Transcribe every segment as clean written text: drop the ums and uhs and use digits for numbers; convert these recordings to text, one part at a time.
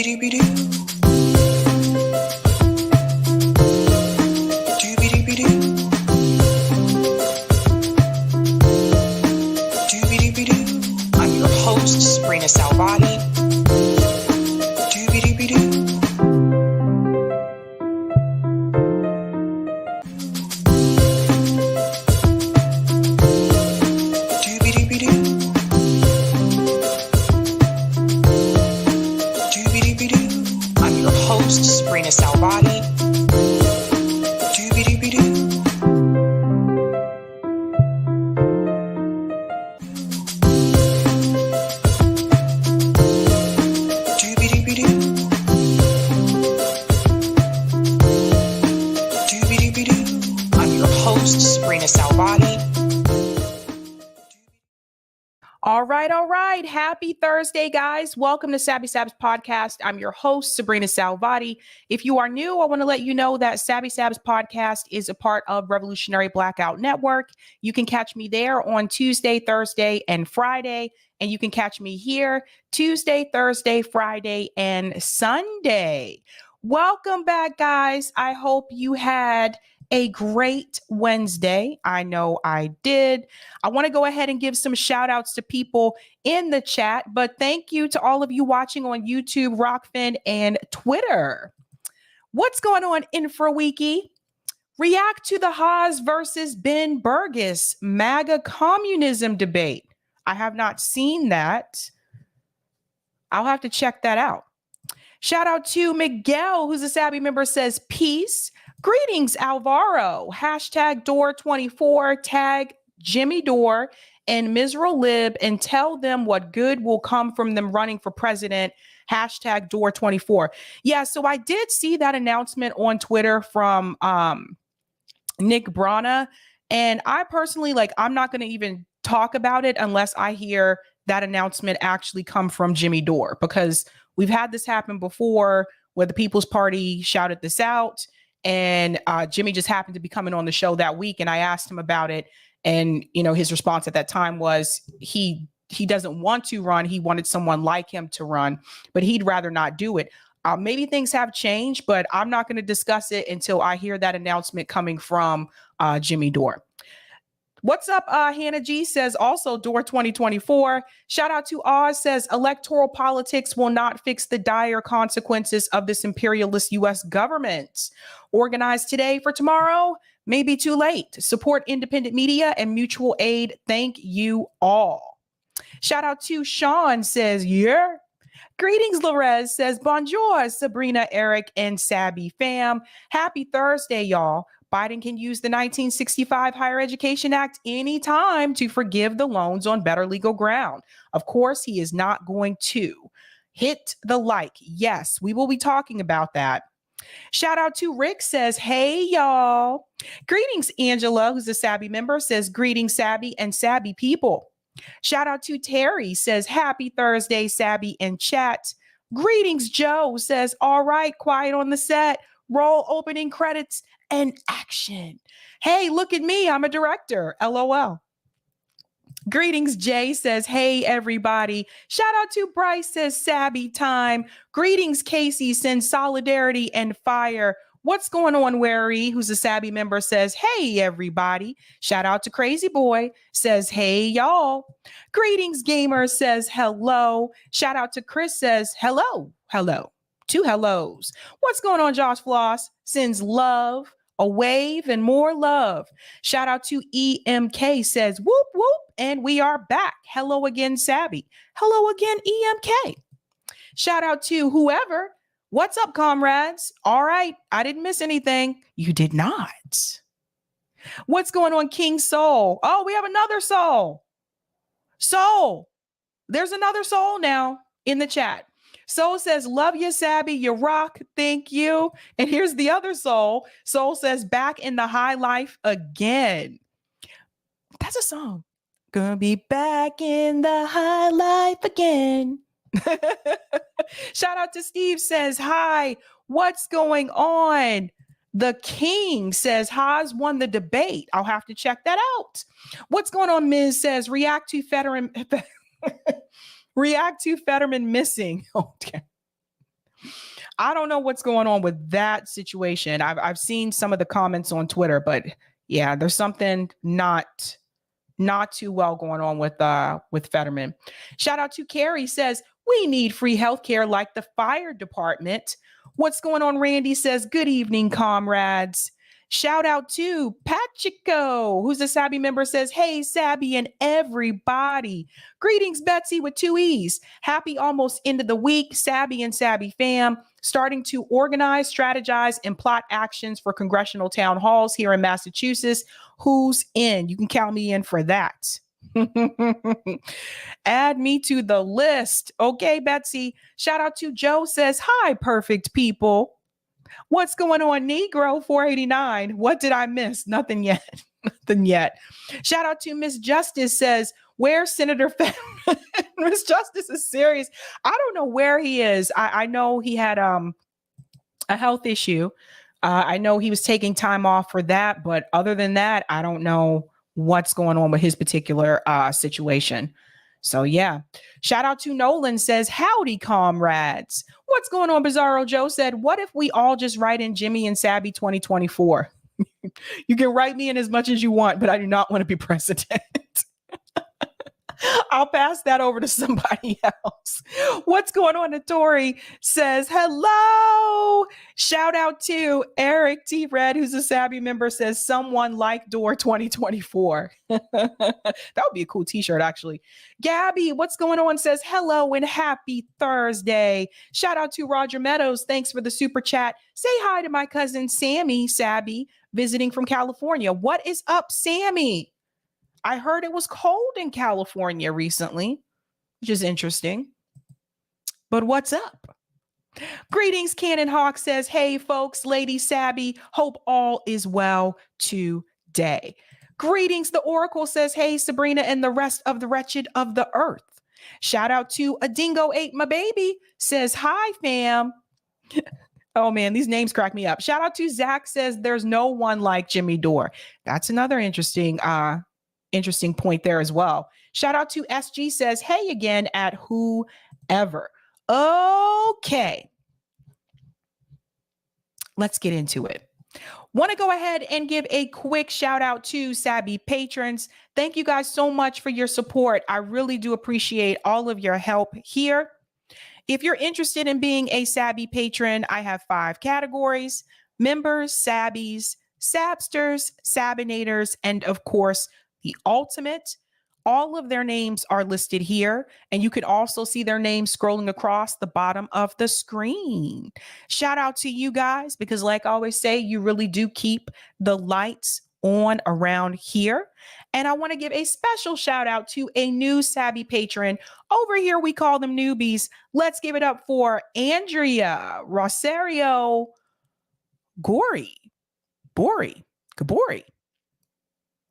I'm your host, sabrinasalvati. I'm your host, sabrinasalvati. I'm your host, sabrinasalvati. All right. Happy Thursday, guys. Welcome to Sab's podcast. I'm your host, Sabrina Salvati. If you are new, I want to let you know that Sab's podcast is a part of Revolutionary Blackout Network. You can catch me there on Tuesday, Thursday, and Friday. And you can catch me here Tuesday, Thursday, Friday, and Sunday. Welcome back, guys. I hope you had a great Wednesday. I know I did. I want to go ahead and give some shout outs to people in the chat, but thank you to all of you watching on YouTube, Rockfin, and Twitter. What's going on, InfraWiki? React to the Haas versus Ben Burgess MAGA communism debate. I have not seen that. I'll have to check that out. Shout out to Miguel, who's a Sabby member, says peace. Greetings, Alvaro. Hashtag Door24, tag Jimmy Dore and Misral Lib and tell them what good will come from them running for president. Hashtag Door24. Yeah, so I did see that announcement on Twitter from Nick Briahna. And I personally, I'm not going to even talk about it unless I hear that announcement actually come from Jimmy Dore, because we've had this happen before where the People's Party shouted this out. And Jimmy just happened to be coming on the show that week. And I asked him about it. And, his response at that time was he doesn't want to run. He wanted someone like him to run, but he'd rather not do it. Maybe things have changed, but I'm not going to discuss it until I hear that announcement coming from Jimmy Dore. What's up? Hannah G says also Door 2024. Shout out to Oz says electoral politics will not fix the dire consequences of this imperialist U.S. government. Organized today for tomorrow, maybe too late. Support independent media and mutual aid. Thank you all. Shout out to Sean says, yeah. Greetings, Lorez says, bonjour, Sabrina, Eric, and Sabby fam. Happy Thursday, y'all. Biden can use the 1965 Higher Education Act anytime to forgive the loans on better legal ground. Of course, he is not going to. Hit the like. Yes, we will be talking about that. Shout out to Rick says, hey, y'all. Greetings, Angela, who's a Sabby member, says, greetings, Sabby and Sabby people. Shout out to Terry, says, happy Thursday, Sabby and chat. Greetings, Joe, says, all right, quiet on the set. Roll opening credits and action. Hey, look at me. I'm a director. LOL. Greetings, Jay says, hey, everybody. Shout out to Bryce says, Sabby time. Greetings, Casey sends solidarity and fire. What's going on, Wary, who's a Sabby member, says, hey, everybody. Shout out to Crazy Boy, says, hey, y'all. Greetings, Gamer, says, hello. Shout out to Chris, says, hello. Two hellos. What's going on, Josh Floss? Sends love, a wave, and more love. Shout out to EMK, says, whoop, whoop, and we are back. Hello again, Sabby. Hello again, EMK. Shout out to whoever. What's up, comrades? All right, I didn't miss anything. You did not. What's going on, King Soul? Oh, we have another soul. Soul. There's another soul now in the chat. Soul says, love you, Sabby. You rock. Thank you. And here's the other soul. Soul says, back in the high life again. That's a song. Gonna be back in the high life again. Shout out to Steve says, hi, what's going on? The King says, Haas won the debate. I'll have to check that out. What's going on, Ms. says, react to Fetterman missing. Okay. I don't know what's going on with that situation. I've seen some of the comments on Twitter, but yeah, there's something not too well going on with Fetterman. Shout out to Carrie, says we need free healthcare like the fire department. What's going on? Randy says good evening, comrades. Shout out to Pachico, who's a Sabby member, says, hey, Sabby and everybody. Greetings, Betsy, with 2 E's. Happy almost end of the week, Sabby and Sabby fam. Starting to organize, strategize, and plot actions for congressional town halls here in Massachusetts. Who's in? You can count me in for that. Add me to the list. Okay, Betsy. Shout out to Joe, says, hi, perfect people. What's going on, Negro 489? What did I miss? Nothing yet. Nothing yet. Shout out to Miss Justice, says, where's Senator Fetterman? Miss Justice is serious. I don't know where he is. I know he had a health issue. I know he was taking time off for that. But other than that, I don't know what's going on with his particular situation. So, yeah. Shout out to Nolan, says, howdy, comrades. What's going on, Bizarro Joe said, what if we all just write in Jimmy and Sabby 2024? You can write me in as much as you want, but I do not want to be president. I'll pass that over to somebody else. What's going on? Tori says, hello. Shout out to Eric T. Red, who's a Sabby member, says, someone like Door 2024. That would be a cool t-shirt, actually. Gabby, what's going on? Says, hello and happy Thursday. Shout out to Roger Meadows. Thanks for the super chat. Say hi to my cousin, Sammy Sabby, visiting from California. What is up, Sammy? I heard it was cold in California recently, which is interesting. But what's up? Greetings, Cannon Hawk says, hey, folks, Lady Sabby, hope all is well today. Greetings, the Oracle says, hey, Sabrina and the rest of the wretched of the earth. Shout out to A Dingo Ate My Baby, says, hi, fam. Oh, man, these names crack me up. Shout out to Zach, says, there's no one like Jimmy Dore. That's another interesting point there as well. Shout out to SG, says, hey again at whoever. Okay. Let's get into it. Want to go ahead and give a quick shout out to Sabby patrons. Thank you guys so much for your support. I really do appreciate all of your help here. If you're interested in being a Sabby patron, I have 5 categories: members, Sabbies, Sabsters, Sabinators, and of course, the ultimate. All of their names are listed here, and you can also see their names scrolling across the bottom of the screen. Shout out to you guys, because like I always say, you really do keep the lights on around here. And I want to give a special shout out to a new Sabby patron. Over here, we call them newbies. Let's give it up for Andrea Rosario Gabori.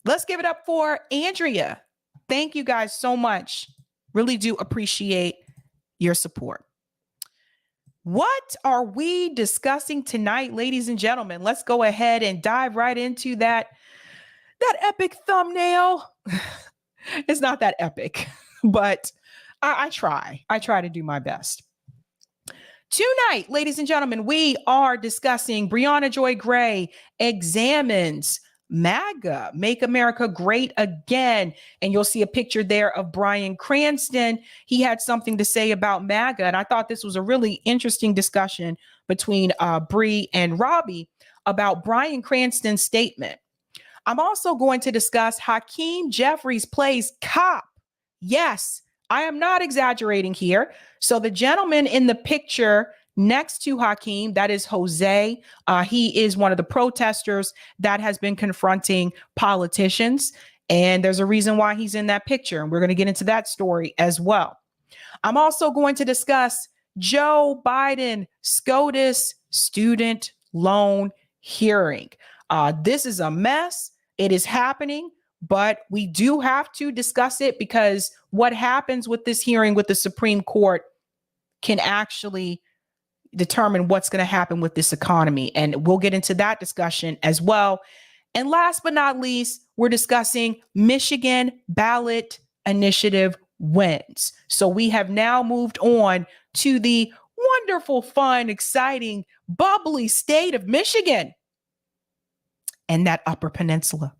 Let's give it up for Andrea. Thank you guys so much. Really do appreciate your support. What are we discussing tonight, ladies and gentlemen? Let's go ahead and dive right into that epic thumbnail. It's not that epic, but I try to do my best. Tonight, ladies and gentlemen, we are discussing Briahna Joy Gray examines Maga, Make America Great Again. And you'll see a picture there of Bryan Cranston. He had something to say about Maga. And I thought this was a really interesting discussion between Bree and Robbie about Bryan Cranston's statement. I'm also going to discuss Hakeem Jeffries plays cop. Yes, I am not exaggerating here. So the gentleman in the picture next to Hakeem, that is Jose. He is one of the protesters that has been confronting politicians. And there's a reason why he's in that picture. And we're going to get into that story as well. I'm also going to discuss Joe Biden SCOTUS student loan hearing. This is a mess. It is happening, but we do have to discuss it, because what happens with this hearing with the Supreme Court can actually determine what's going to happen with this economy. And we'll get into that discussion as well. And last but not least, we're discussing Michigan ballot initiative wins. So we have now moved on to the wonderful, fun, exciting, bubbly state of Michigan and that Upper Peninsula.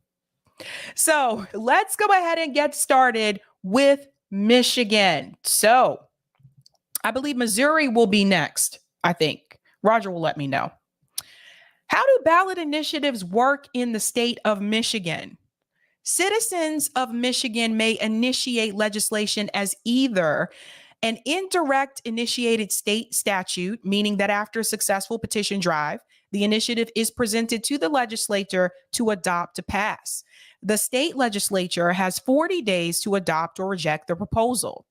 So let's go ahead and get started with Michigan. So I believe Missouri will be next, I think. Roger will let me know. How do ballot initiatives work in the state of Michigan? Citizens of Michigan may initiate legislation as either an indirect initiated state statute, meaning that after a successful petition drive, the initiative is presented to the legislature to adopt to pass. The state legislature has 40 days to adopt or reject the proposal.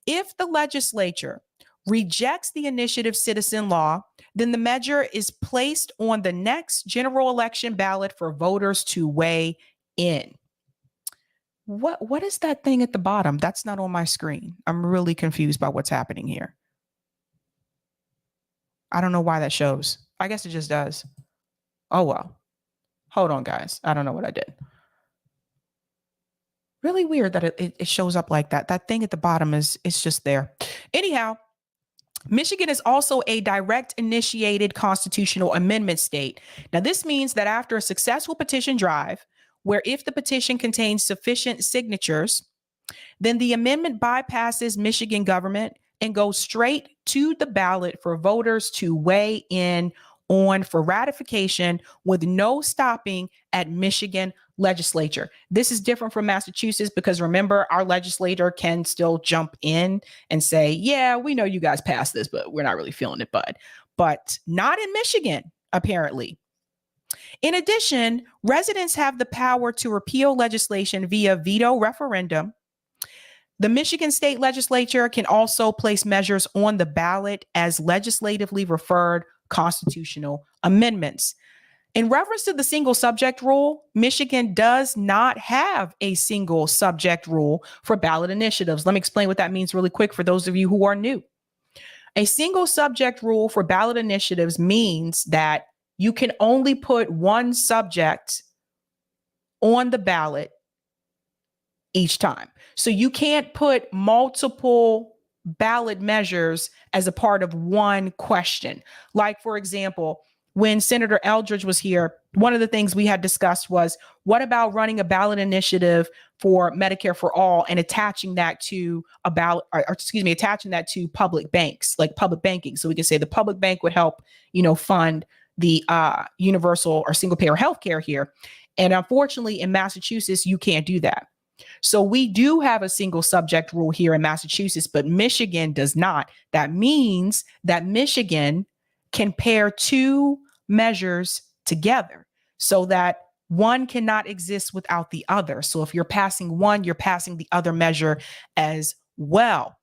If the legislature rejects the initiative citizen law, then the measure is placed on the next general election ballot for voters to weigh in. What is that thing at the bottom? That's not on my screen. I'm really confused by what's happening here. I don't know why that shows. I guess it just does. Oh, well. Hold on, guys. I don't know what I did. Really weird that it shows up like that. That thing at the bottom it's just there. Anyhow, Michigan is also a direct initiated constitutional amendment state. Now, this means that after a successful petition drive, where if the petition contains sufficient signatures, then the amendment bypasses Michigan government and goes straight to the ballot for voters to weigh in on for ratification with no stopping at Michigan legislature. This is different from Massachusetts because remember, our legislator can still jump in and say, yeah, we know you guys passed this, but we're not really feeling it, bud. But not in Michigan, apparently. In addition, residents have the power to repeal legislation via veto referendum. The Michigan state legislature can also place measures on the ballot as legislatively referred constitutional amendments. In reference to the single subject rule, Michigan does not have a single subject rule for ballot initiatives. Let me explain what that means really quick for those of you who are new. A single subject rule for ballot initiatives means that you can only put one subject on the ballot each time. So you can't put multiple ballot measures as a part of one question. Like, for example, when Senator Eldridge was here, one of the things we had discussed was, what about running a ballot initiative for Medicare for all and attaching that to attaching that to public banks, like public banking. So we can say the public bank would help, fund the universal or single payer healthcare here. And unfortunately, in Massachusetts, you can't do that. So we do have a single subject rule here in Massachusetts, but Michigan does not. That means that Michigan can pair two measures together so that one cannot exist without the other. So if you're passing one, you're passing the other measure as well.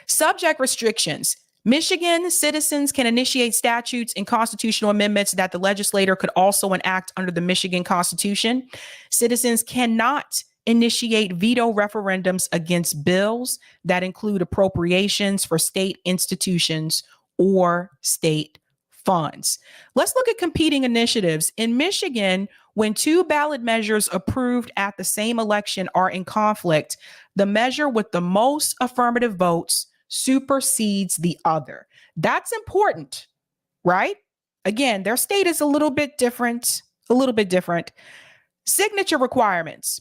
Subject restrictions. Michigan citizens can initiate statutes and constitutional amendments that the legislator could also enact under the Michigan Constitution. Citizens cannot initiate veto referendums against bills that include appropriations for state institutions or state funds. Let's look at competing initiatives. In Michigan, when two ballot measures approved at the same election are in conflict, the measure with the most affirmative votes supersedes the other. That's important, right? Again, their state is a little bit different. Signature requirements.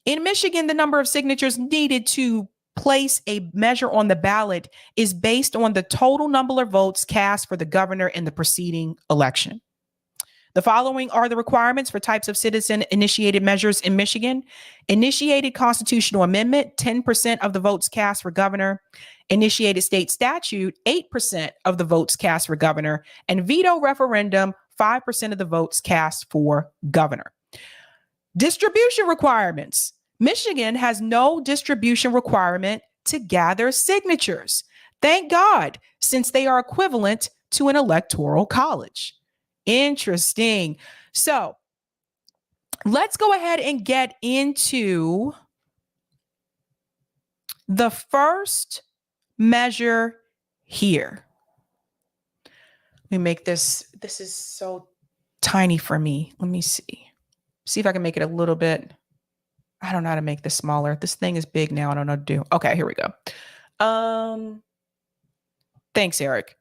In Michigan, the number of signatures needed to place a measure on the ballot is based on the total number of votes cast for the governor in the preceding election. The following are the requirements for types of citizen-initiated measures in Michigan. Initiated constitutional amendment, 10% of the votes cast for governor. Initiated state statute, 8% of the votes cast for governor. And veto referendum, 5% of the votes cast for governor. Distribution requirements. Michigan has no distribution requirement to gather signatures. Thank God, since they are equivalent to an electoral college. Interesting. So let's go ahead and get into the first measure here. Let me make this. This is so tiny for me. Let me see if I can make it a little bit. I don't know how to make this smaller. This thing is big now. I don't know what to do. Okay, here we go. Thanks, Eric.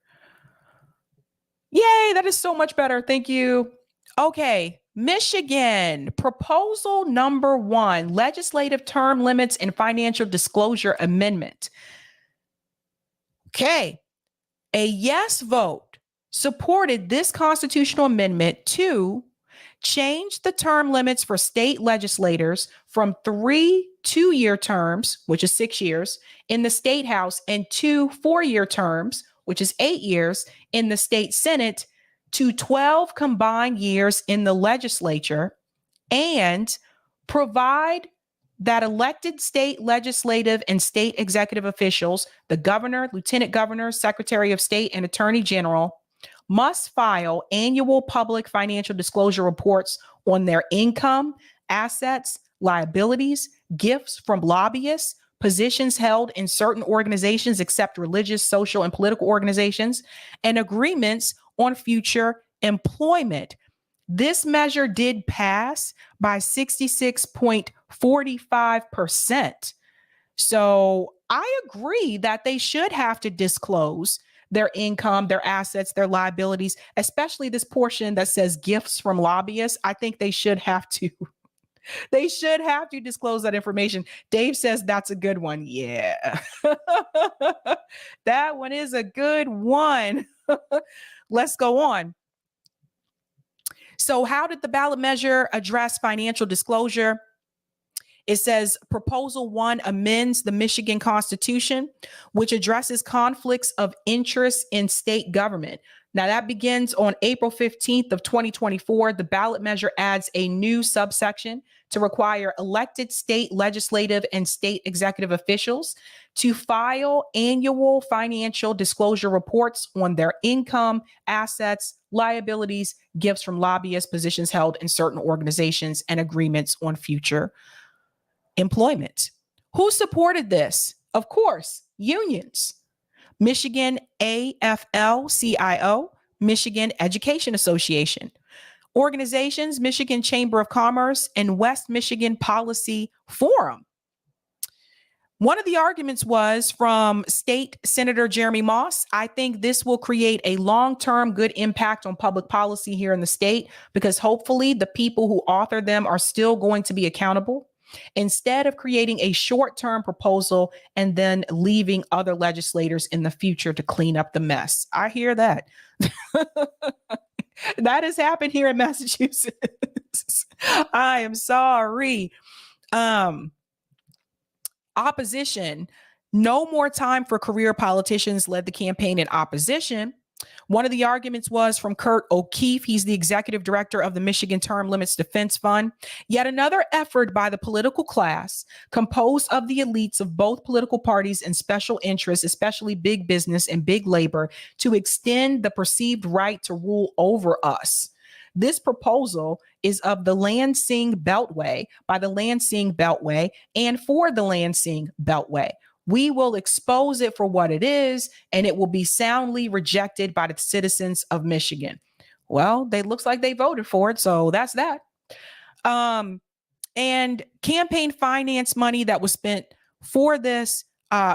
Yay, that is so much better. Thank you. Okay, Michigan, proposal number 1, legislative term limits and financial disclosure amendment. Okay, a yes vote supported this constitutional amendment to change the term limits for state legislators from 3 2-year terms, which is 6 years, in the state house, and 2 4-year terms, which is 8 years, in the state senate, to 12 combined years in the legislature, and provide that elected state legislative and state executive officials, the governor, lieutenant governor, secretary of state, and attorney general, must file annual public financial disclosure reports on their income, assets, liabilities, gifts from lobbyists, positions held in certain organizations except religious, social, and political organizations, and agreements on future employment. This measure did pass by 66.45%. So I agree that they should have to disclose their income, their assets, their liabilities, especially this portion that says gifts from lobbyists. I think they should have to. They should have to disclose that information. Dave says that's a good one. Yeah. That one is a good one. Let's go on. So how did the ballot measure address financial disclosure? It says Proposal 1 amends the Michigan Constitution, which addresses conflicts of interest in state government. Now that begins on April 15th of 2024. The ballot measure adds a new subsection to require elected state legislative and state executive officials to file annual financial disclosure reports on their income, assets, liabilities, gifts from lobbyists, positions held in certain organizations, and agreements on future employment. Who supported this? Of course, unions. Michigan AFL-CIO, Michigan Education Association. Organizations, Michigan Chamber of Commerce, and West Michigan Policy Forum. One of the arguments was from State Senator Jeremy Moss. I think this will create a long-term good impact on public policy here in the state because hopefully the people who author them are still going to be accountable, instead of creating a short-term proposal and then leaving other legislators in the future to clean up the mess. I hear that. That has happened here in Massachusetts. I am sorry. Opposition. No more time for career politicians led the campaign in opposition. One of the arguments was from Kurt O'Keefe. He's the executive director of the Michigan Term Limits Defense Fund. Yet another effort by the political class, composed of the elites of both political parties and special interests, especially big business and big labor, to extend the perceived right to rule over us. This proposal is of the Lansing Beltway, by the Lansing Beltway, and for the Lansing Beltway. We will expose it for what it is, and it will be soundly rejected by the citizens of Michigan. Well, they looks like they voted for it, so that's that. And campaign finance money that was spent for this,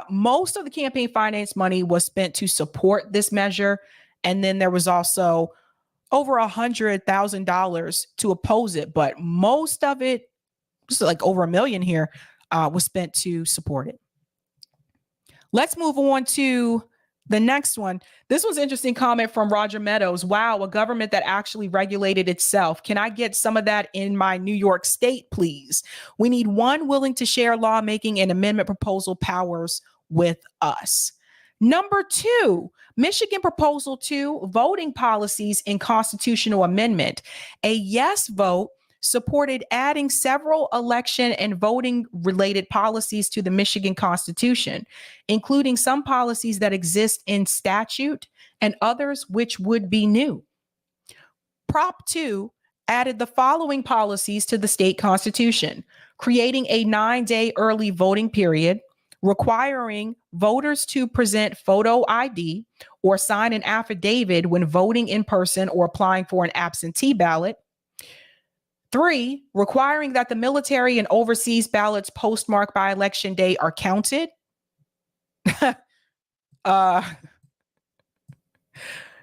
most of the campaign finance money was spent to support this measure, and then there was also over $100,000 to oppose it, but most of it, just like over $1 million here, was spent to support it. Let's move on to the next one. This was an interesting comment from Roger Meadows. Wow, a government that actually regulated itself. Can I get some of that in my New York state, please? We need one willing to share lawmaking and amendment proposal powers with us. Number 2, Michigan Proposal 2, voting policies in constitutional amendment. A yes vote supported adding several election and voting related policies to the Michigan Constitution, including some policies that exist in statute and others which would be new. Prop 2 added the following policies to the state constitution: creating a 9-day early voting period, requiring voters to present photo ID or sign an affidavit when voting in person or applying for an absentee ballot. 3, requiring that the military and overseas ballots postmarked by election day are counted.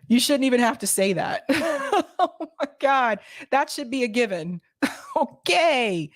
You shouldn't even have to say that. Oh my God. That should be a given. Okay.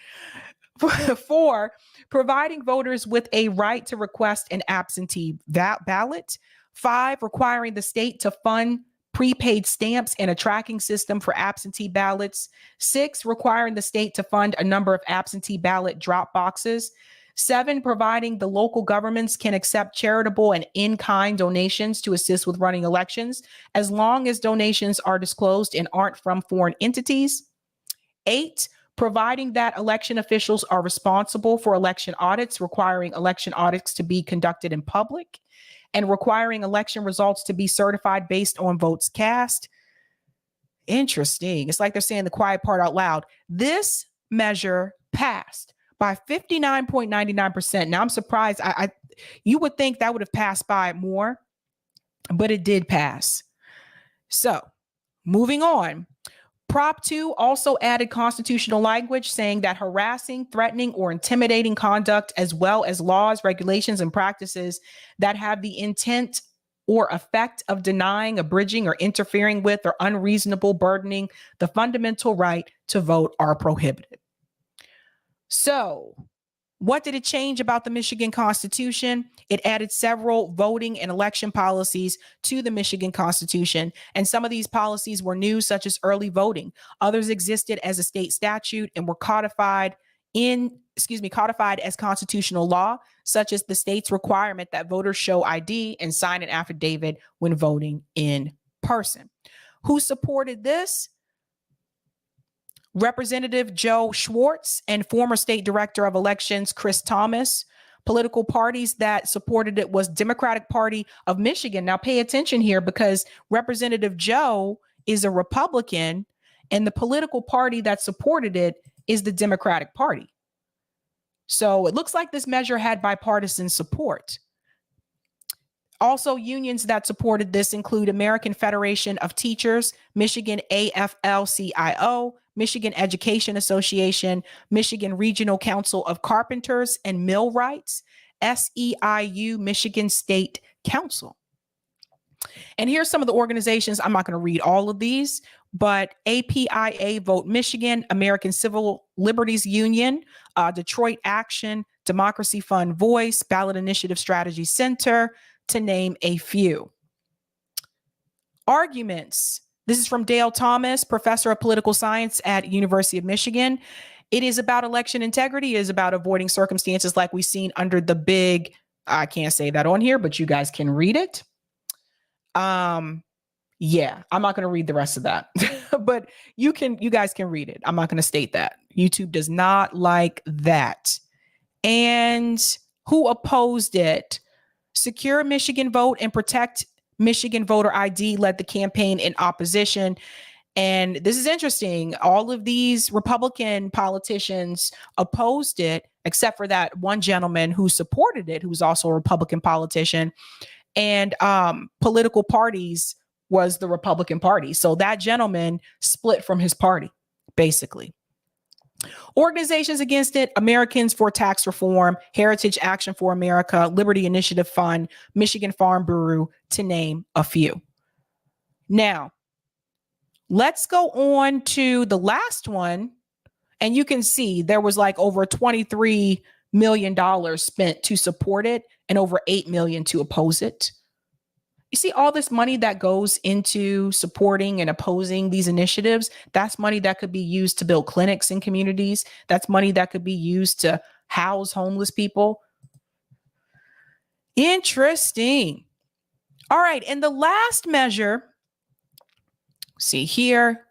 4, providing voters with a right to request an absentee ballot. 5, requiring the state to fund prepaid stamps and a tracking system for absentee ballots. 6, requiring the state to fund a number of absentee ballot drop boxes. 7, providing the local governments can accept charitable and in-kind donations to assist with running elections, as long as donations are disclosed and aren't from foreign entities. 8, providing that election officials are responsible for election audits, requiring election audits to be conducted in public, and requiring election results to be certified based on votes cast. Interesting. It's like they're saying the quiet part out loud. This measure passed by 59.99%. Now I'm surprised. You would think that would have passed by more, but it did pass. So moving on. Prop 2 also added constitutional language saying that harassing, threatening, or intimidating conduct, as well as laws, regulations, and practices that have the intent or effect of denying, abridging, or interfering with, or unreasonable burdening the fundamental right to vote are prohibited. So, what did it change about the Michigan Constitution? It added several voting and election policies to the Michigan Constitution, and some of these policies were new, such as early voting. Others existed as a state statute and were codified as constitutional law, such as the state's requirement that voters show ID and sign an affidavit when voting in person. Who supported this? Representative Joe Schwartz and former state director of elections, Chris Thomas. Political parties that supported it was Democratic Party of Michigan. Now pay attention here, because Representative Joe is a Republican and the political party that supported it is the Democratic Party. So it looks like this measure had bipartisan support. Also, unions that supported this include American Federation of Teachers, Michigan AFL-CIO, Michigan Education Association, Michigan Regional Council of Carpenters and Millwrights, SEIU, Michigan State Council. And here's some of the organizations. I'm not going to read all of these, but APIA Vote Michigan, American Civil Liberties Union, Detroit Action, Democracy Fund Voice, Ballot Initiative Strategy Center, to name a few. Arguments. This is from Dale Thomas, professor of political science at University of Michigan. It is about election integrity. It is about avoiding circumstances like we've seen under the big, I can't say that on here, but you guys can read it. Yeah, I'm not going to read the rest of that, but you guys can read it. I'm not going to state that. YouTube does not like that. And who opposed it? Secure Michigan Vote and Protect Michigan Voter ID led the campaign in opposition. And this is interesting. All of these Republican politicians opposed it, except for that one gentleman who supported it, who's also a Republican politician. And political parties was the Republican Party. So that gentleman split from his party, basically. Organizations against it: Americans for Tax Reform, Heritage Action for America, Liberty Initiative Fund, Michigan Farm Bureau, to name a few. Now, let's go on to the last one. And you can see there was like over $23 million spent to support it and over $8 million to oppose it. You see all this money that goes into supporting and opposing these initiatives. That's money that could be used to build clinics in communities. That's money that could be used to house homeless people. Interesting. All right. And the last measure, see here,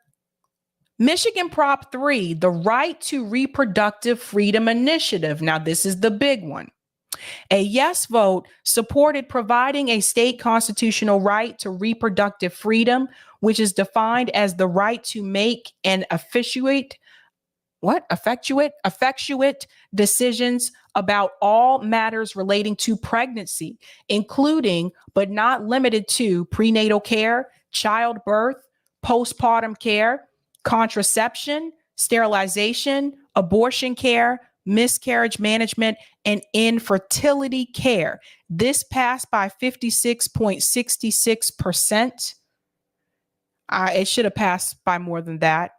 Michigan Prop 3, the Right to Reproductive Freedom Initiative. Now, this is the big one. A yes vote supported providing a state constitutional right to reproductive freedom, which is defined as the right to make and effectuate decisions about all matters relating to pregnancy, including but not limited to prenatal care, childbirth, postpartum care, contraception, sterilization, abortion care, miscarriage management, and infertility care. This passed by 56.66%. It should have passed by more than that.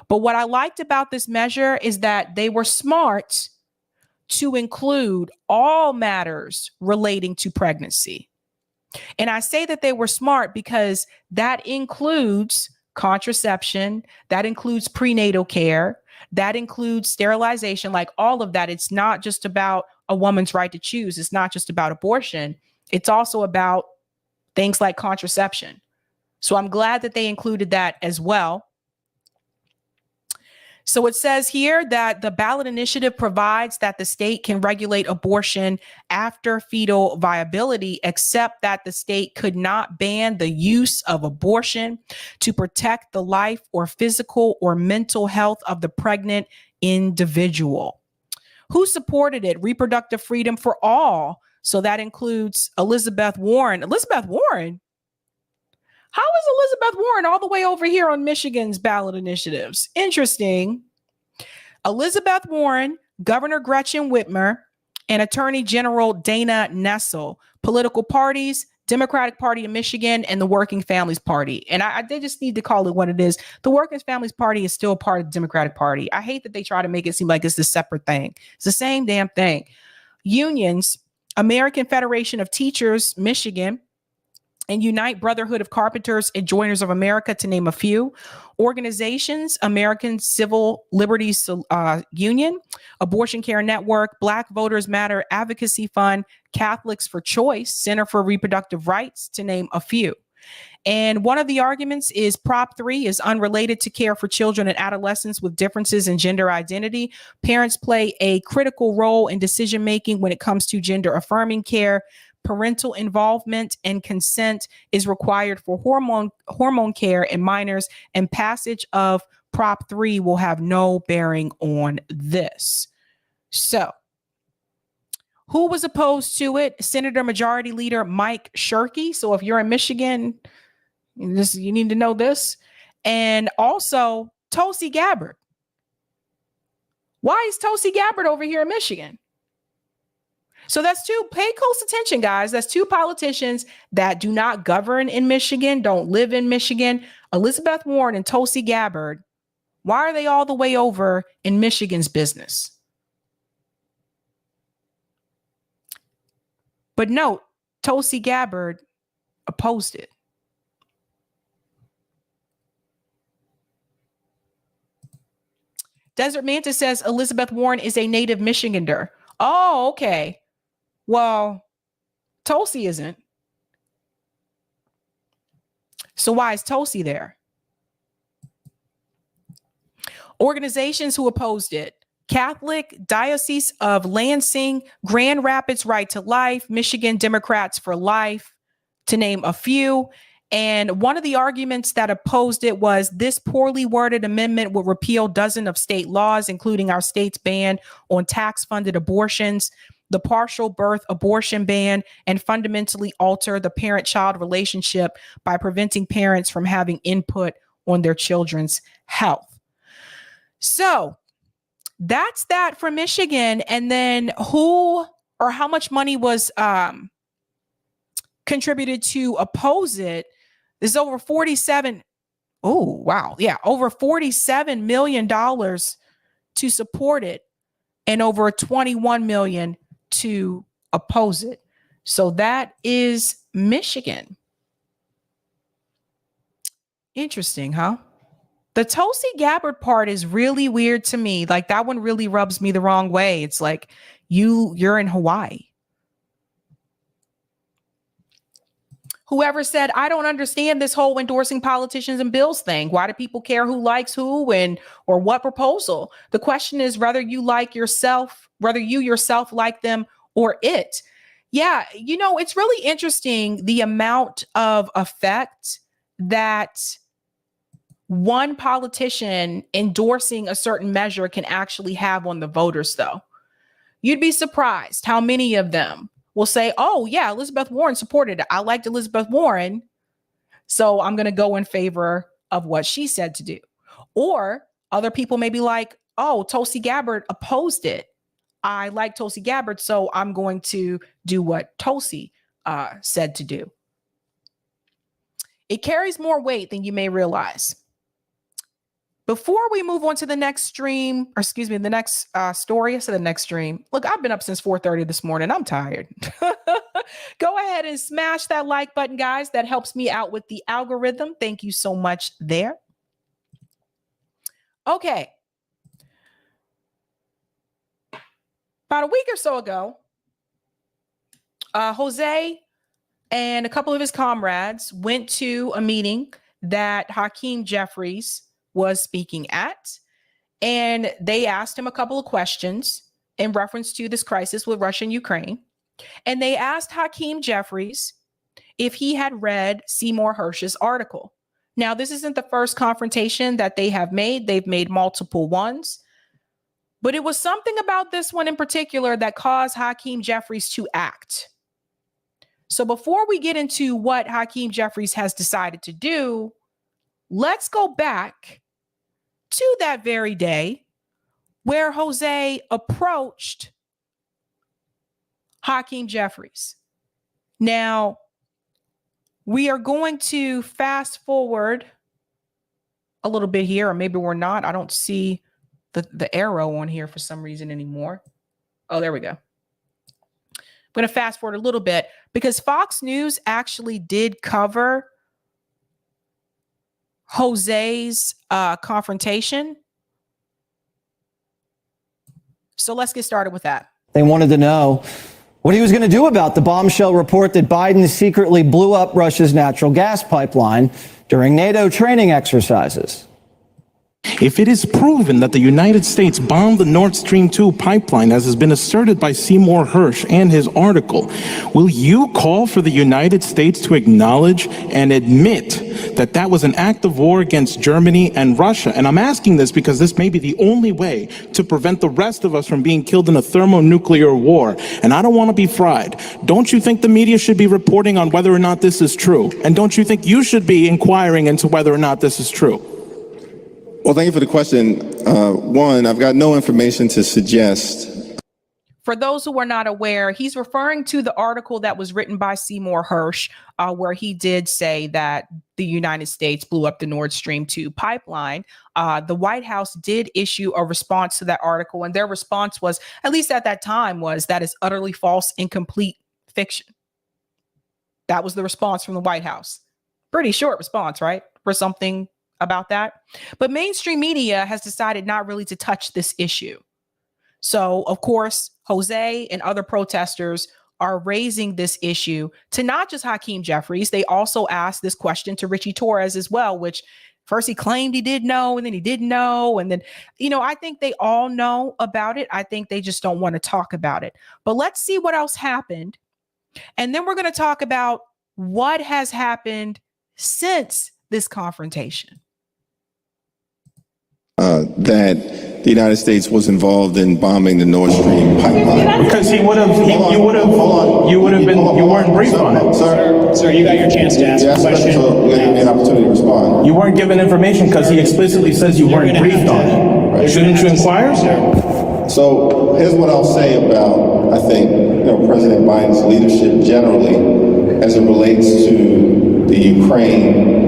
But what I liked about this measure is that they were smart to include all matters relating to pregnancy. And I say that they were smart because that includes contraception, that includes prenatal care, that includes sterilization, like all of that. It's not just about a woman's right to choose. It's not just about abortion. It's also about things like contraception. So I'm glad that they included that as well. So it says here that the ballot initiative provides that the state can regulate abortion after fetal viability, except that the state could not ban the use of abortion to protect the life or physical or mental health of the pregnant individual. Who supported it? Reproductive Freedom for All. So that includes Elizabeth Warren. Elizabeth Warren? How is Elizabeth Warren all the way over here on Michigan's ballot initiatives? Interesting. Elizabeth Warren, Governor Gretchen Whitmer, and Attorney General Dana Nessel. Political parties, Democratic Party of Michigan and the Working Families Party. And they just need to call it what it is. The Working Families Party is still part of the Democratic Party. I hate that they try to make it seem like it's a separate thing. It's the same damn thing. Unions, American Federation of Teachers, Michigan, and Unite Brotherhood of Carpenters and Joiners of America, to name a few. Organizations, American Civil Liberties Union, Abortion Care Network, Black Voters Matter Advocacy Fund, Catholics for Choice, Center for Reproductive Rights, to name a few. And one of the arguments is Prop 3 is unrelated to care for children and adolescents with differences in gender identity. Parents play a critical role in decision-making when it comes to gender-affirming care. Parental involvement and consent is required for hormone care in minors, and passage of Prop 3 will have no bearing on this. So, who was opposed to it? Senator Majority Leader Mike Shirkey. So if you're in Michigan, you need to know this. And also Tulsi Gabbard. Why is Tulsi Gabbard over here in Michigan? So pay close attention, guys. That's two politicians that do not govern in Michigan, don't live in Michigan. Elizabeth Warren and Tulsi Gabbard. Why are they all the way over in Michigan's business? But note, Tulsi Gabbard opposed it. Desert Manta says Elizabeth Warren is a native Michigander. Oh, okay. Well, Tulsi isn't. So why is Tulsi there? Organizations who opposed it: Catholic Diocese of Lansing, Grand Rapids Right to Life, Michigan Democrats for Life, to name a few. And one of the arguments that opposed it was this poorly worded amendment would repeal dozens of state laws, including our state's ban on tax-funded abortions, the partial birth abortion ban, and fundamentally alter the parent-child relationship by preventing parents from having input on their children's health. So that's that for Michigan. And then who or how much money was contributed to oppose it? This is over 47. Oh, wow. Yeah. Over $47 million to support it and over 21 million to oppose it. So that is Michigan. Interesting, huh? The Tulsi Gabbard part is really weird to me. Like, that one really rubs me the wrong way. It's like you're in Hawaii. Whoever said, I don't understand this whole endorsing politicians and bills thing. Why do people care who likes who or what proposal? The question is whether you yourself like them or it. Yeah, it's really interesting the amount of effect that one politician endorsing a certain measure can actually have on the voters, though. You'd be surprised how many of them will say, oh, yeah, Elizabeth Warren supported it. I liked Elizabeth Warren, so I'm going to go in favor of what she said to do. Or other people may be like, oh, Tulsi Gabbard opposed it. I like Tulsi Gabbard, so I'm going to do what Tulsi said to do. It carries more weight than you may realize. Before we move on to the next stream, or excuse me, the next story, I said the next stream. Look, I've been up since 4:30 this morning. I'm tired. Go ahead and smash that like button, guys. That helps me out with the algorithm. Thank you so much there. Okay. About a week or so ago, Jose and a couple of his comrades went to a meeting that Hakeem Jeffries was speaking at, and they asked him a couple of questions in reference to this crisis with Russia and Ukraine. And they asked Hakeem Jeffries if he had read Seymour Hersh's article. Now, this isn't the first confrontation that they have made. They've made multiple ones. But it was something about this one in particular that caused Hakeem Jeffries to act. So before we get into what Hakeem Jeffries has decided to do, let's go back to that very day where Jose approached Hakeem Jeffries. Now, we are going to fast forward a little bit here, or maybe we're not. I don't see the arrow on here for some reason anymore. Oh, there we go. I'm going to fast forward a little bit because Fox News actually did cover Jose's confrontation. So let's get started with that. They wanted to know what he was going to do about the bombshell report that Biden secretly blew up Russia's natural gas pipeline during NATO training exercises. If it is proven that the United States bombed the Nord Stream 2 pipeline, as has been asserted by Seymour Hersh and his article, will you call for the United States to acknowledge and admit that that was an act of war against Germany and Russia? And I'm asking this because this may be the only way to prevent the rest of us from being killed in a thermonuclear war. And I don't want to be fried. Don't you think the media should be reporting on whether or not this is true? And don't you think you should be inquiring into whether or not this is true? Well, thank you for the question. One, I've got no information to suggest. For those who are not aware, he's referring to the article that was written by Seymour Hersh, where he did say that the United States blew up the Nord Stream 2 pipeline. The White House did issue a response to that article, and their response was, at least at that time, was that is utterly false, incomplete fiction. That was the response from the White House. Pretty short response, right? For something about that. But mainstream media has decided not really to touch this issue. So, of course, Jose and other protesters are raising this issue to not just Hakeem Jeffries. They also asked this question to Richie Torres as well, which first he claimed he did know, and then he didn't know. And then, I think they all know about it. I think they just don't want to talk about it. But let's see what else happened. And then we're going to talk about what has happened since this confrontation. That the United States was involved in bombing the Nord Stream pipeline. Because you weren't briefed on it. Sir, you got your chance to ask a question. So give me an opportunity to respond. You weren't given information because he explicitly says you weren't briefed on it. Right. Shouldn't you inquire? So here's what I'll say about, I think, President Biden's leadership generally as it relates to the Ukraine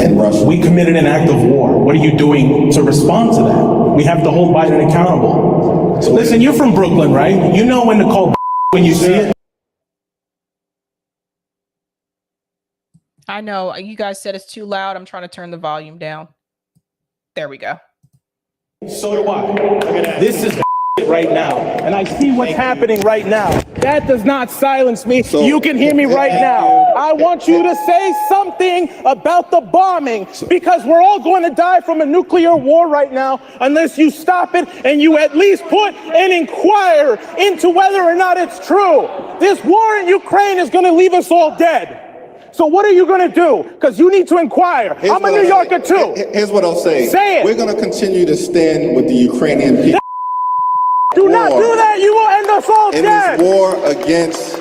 and Russia. We committed an act of war. What are you doing to respond to that? We have to hold Biden accountable. So listen, you're from Brooklyn, right? You know when to call when you see it. I know you guys said it's too loud. I'm trying to turn the volume down. There we go. So do I. This is right now, and I see what's happening right now. That does not silence me. So, you can hear me right now. I want you to say something about the bombing, because we're all going to die from a nuclear war right now unless you stop it and you at least put and inquire into whether or not it's true. This war in Ukraine is going to leave us all dead. So what are you going to do? Because you need to inquire. I'm a New Yorker too. Here's what I'll say. Say it. We're going to continue to stand with the Ukrainian people. Do not do that. You will end us all in dead. this war against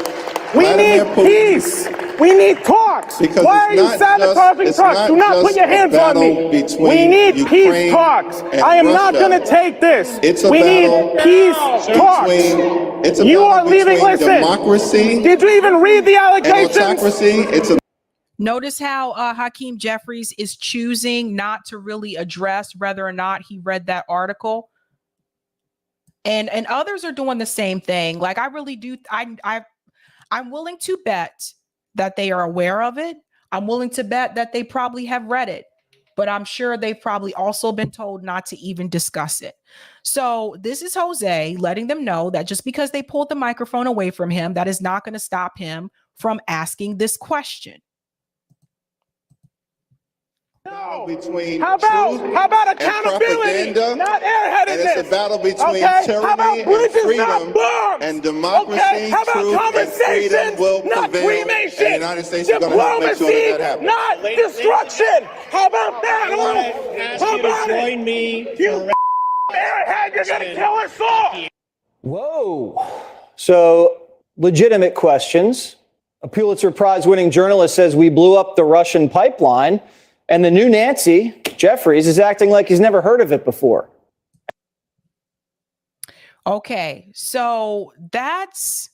We Vladimir need Putin, peace. We need talks. Because Why are it's you not sabotaging just- talks? it's Do not not put just your a hands on battle me. between We need peace Ukraine talks. and I am not Russia. going to take this. It's a We need battle peace talks. It's a You battle are leaving. between Listen. democracy Did you even read the and allegations? autocracy. It's a Notice how Hakeem Jeffries is choosing not to really address whether or not he read that article. And others are doing the same thing. Like, I really do. I'm willing to bet that they are aware of it. I'm willing to bet that they probably have read it, but I'm sure they've probably also been told not to even discuss it. So this is Jose letting them know that just because they pulled the microphone away from him, that is not going to stop him from asking this question. No. between How about accountability, not airheadedness? and it's a battle between tyranny How about and bridges, freedom, not bombs? and democracy, Okay. How about truth, and conversations, freedom will not prevail, cremation? and the United States is going to help make sure that happens. Not destruction. How about that? I want to ask How you to about join it? me You for airhead, you're going to kill us all. Whoa. So, legitimate questions. A Pulitzer Prize winning journalist says we blew up the Russian pipeline, and the new Nancy, Jeffries, is acting like he's never heard of it before. Okay, so that's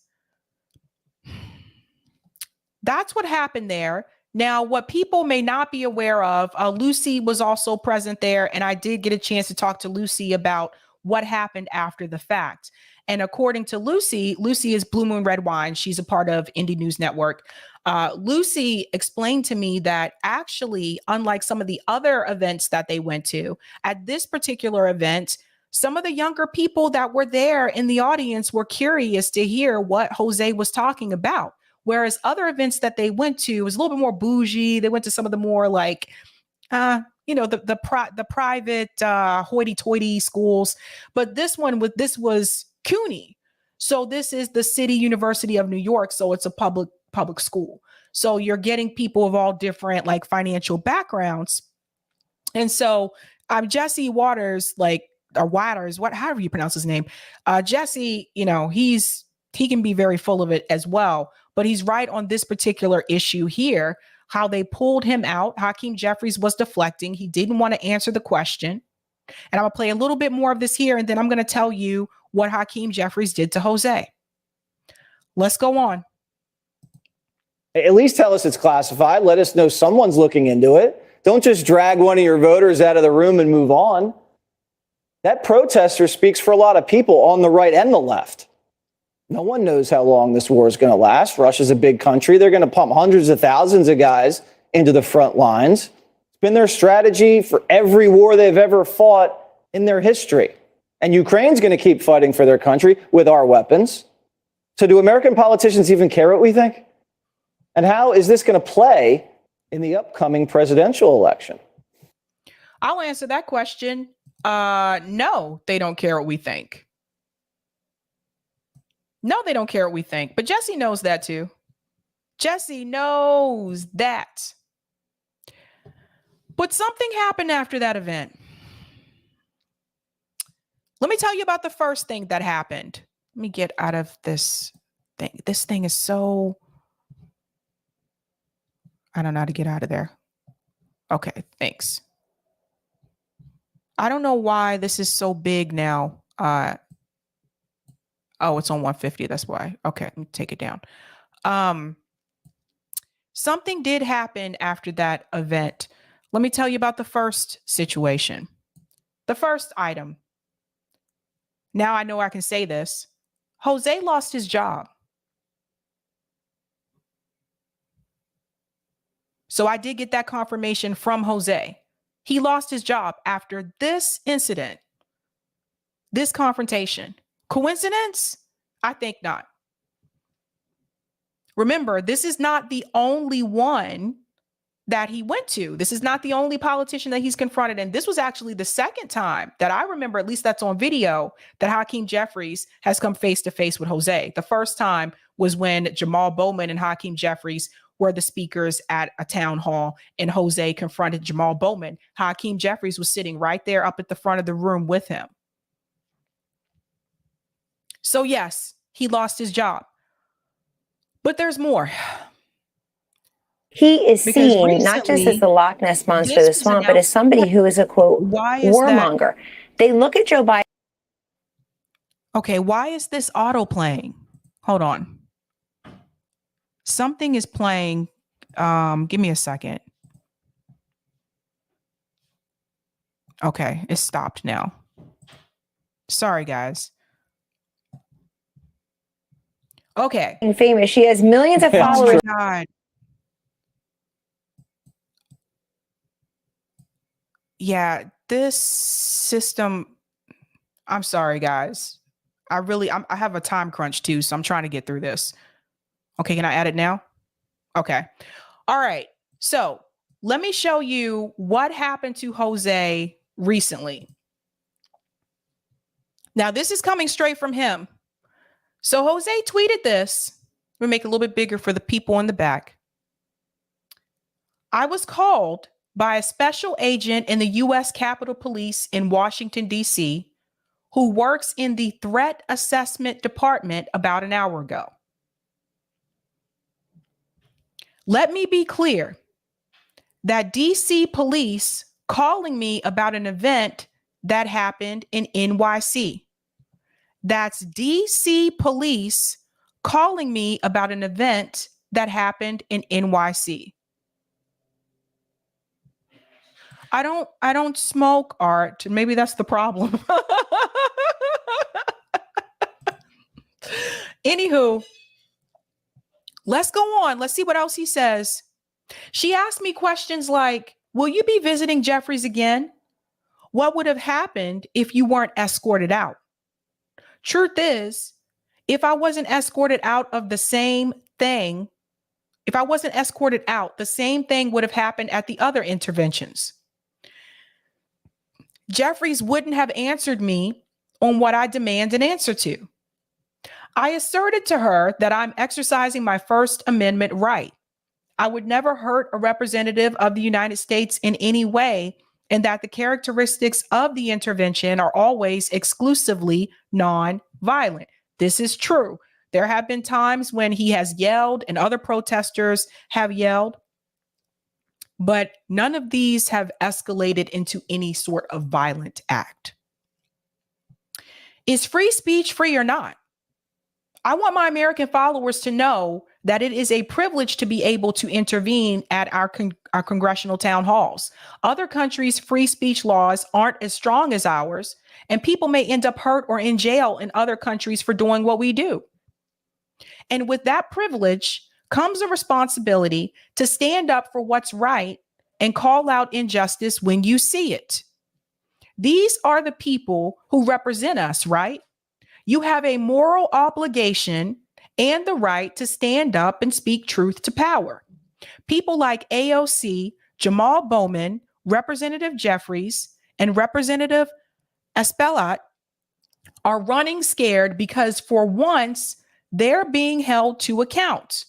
what happened there. Now, what people may not be aware of, Lucy was also present there, and I did get a chance to talk to Lucy about what happened after the fact. And according to Lucy, Lucy is Blue Moon Red Wine. She's a part of Indie News Network. Lucy explained to me that actually, unlike some of the other events that they went to, at this particular event, some of the younger people that were there in the audience were curious to hear what Jose was talking about. Whereas other events that they went to was a little bit more bougie. They went to some of the more like, the private hoity-toity schools. But this was CUNY. So this is the City University of New York. So it's a public school. So you're getting people of all different like financial backgrounds. And so Jesse Waters, however you pronounce his name, Jesse, he can be very full of it as well, but he's right on this particular issue here, how they pulled him out. Hakeem Jeffries was deflecting. He didn't want to answer the question. And I'm going to play a little bit more of this here, and then I'm going to tell you what Hakeem Jeffries did to Jose. Let's go on. At least tell us it's classified. Let us know someone's looking into it. Don't just drag one of your voters out of the room and move on. That protester speaks for a lot of people on the right and the left. No one knows how long this war is going to last. Russia's a big country. They're going to pump hundreds of thousands of guys into the front lines. It's been their strategy for every war they've ever fought in their history. And Ukraine's going to keep fighting for their country with our weapons. So do American politicians even care what we think? And how is this going to play in the upcoming presidential election? I'll answer that question. No, they don't care what we think. No, they don't care what we think. But Jesse knows that too. Jesse knows that. But something happened after that event. Let me tell you about the first thing that happened. Let me get out of this thing. This thing is so... I don't know how to get out of there. Okay, thanks. I don't know why this is so big now. Oh, it's on 150. That's why. Okay, let me take it down. Something did happen after that event. Let me tell you about the first situation. The first item. Now I know I can say this. Jose lost his job. So I did get that confirmation from Jose. He lost his job after this incident, this confrontation. Coincidence? I think not. Remember, this is not the only one that he went to. This is not the only politician that he's confronted. And this was actually the second time that I remember, at least that's on video, that Hakeem Jeffries has come face to face with Jose. The first time was when Jamal Bowman and Hakeem Jeffries were the speakers at a town hall, and Jose confronted Jamal Bowman. Hakeem Jeffries was sitting right there up at the front of the room with him. So yes, he lost his job. But there's more. He is Because seen not just as the Loch Ness monster of the swamp, but as somebody who is a, quote, warmonger. They look at Joe Biden. Okay, why is this auto playing? Hold on. Something is playing. Give me a second. Okay, it's stopped now. Sorry, guys. Okay. Famous. She has millions of followers. Oh my God. Yeah, this system, I'm sorry, guys. I have a time crunch too, so I'm trying to get through this. Okay, can I add it now? Okay. All right. So let me show you what happened to Jose recently. Now, this is coming straight from him. So Jose tweeted this. Let me make it a little bit bigger for the people in the back. I was called by a special agent in the U.S. Capitol Police in Washington, D.C., who works in the Threat Assessment Department about an hour ago. Let me be clear that D.C. police calling me about an event that happened in NYC. That's D.C. police calling me about an event that happened in NYC. I don't smoke art. Maybe that's the problem. Anywho, let's go on. Let's see what else he says. She asked me questions like, will you be visiting Jeffries again? What would have happened if you weren't escorted out? Truth is, if I wasn't escorted out of the same thing, if I wasn't escorted out, the same thing would have happened at the other interventions. Jeffries wouldn't have answered me on what I demand an answer to. I asserted to her that I'm exercising my First Amendment right. I would never hurt a representative of the United States in any way, and that the characteristics of the intervention are always exclusively non-violent. This is true. There have been times when he has yelled and other protesters have yelled, but none of these have escalated into any sort of violent act. Is free speech free or not? I want my American followers to know that it is a privilege to be able to intervene at our congressional town halls. Other countries' free speech laws aren't as strong as ours, and people may end up hurt or in jail in other countries for doing what we do. And with that privilege comes a responsibility to stand up for what's right and call out injustice when you see it. These are the people who represent us, right? You have a moral obligation and the right to stand up and speak truth to power. People like AOC, Jamal Bowman, Representative Jeffries, and Representative Espellat are running scared because for once, they're being held to account.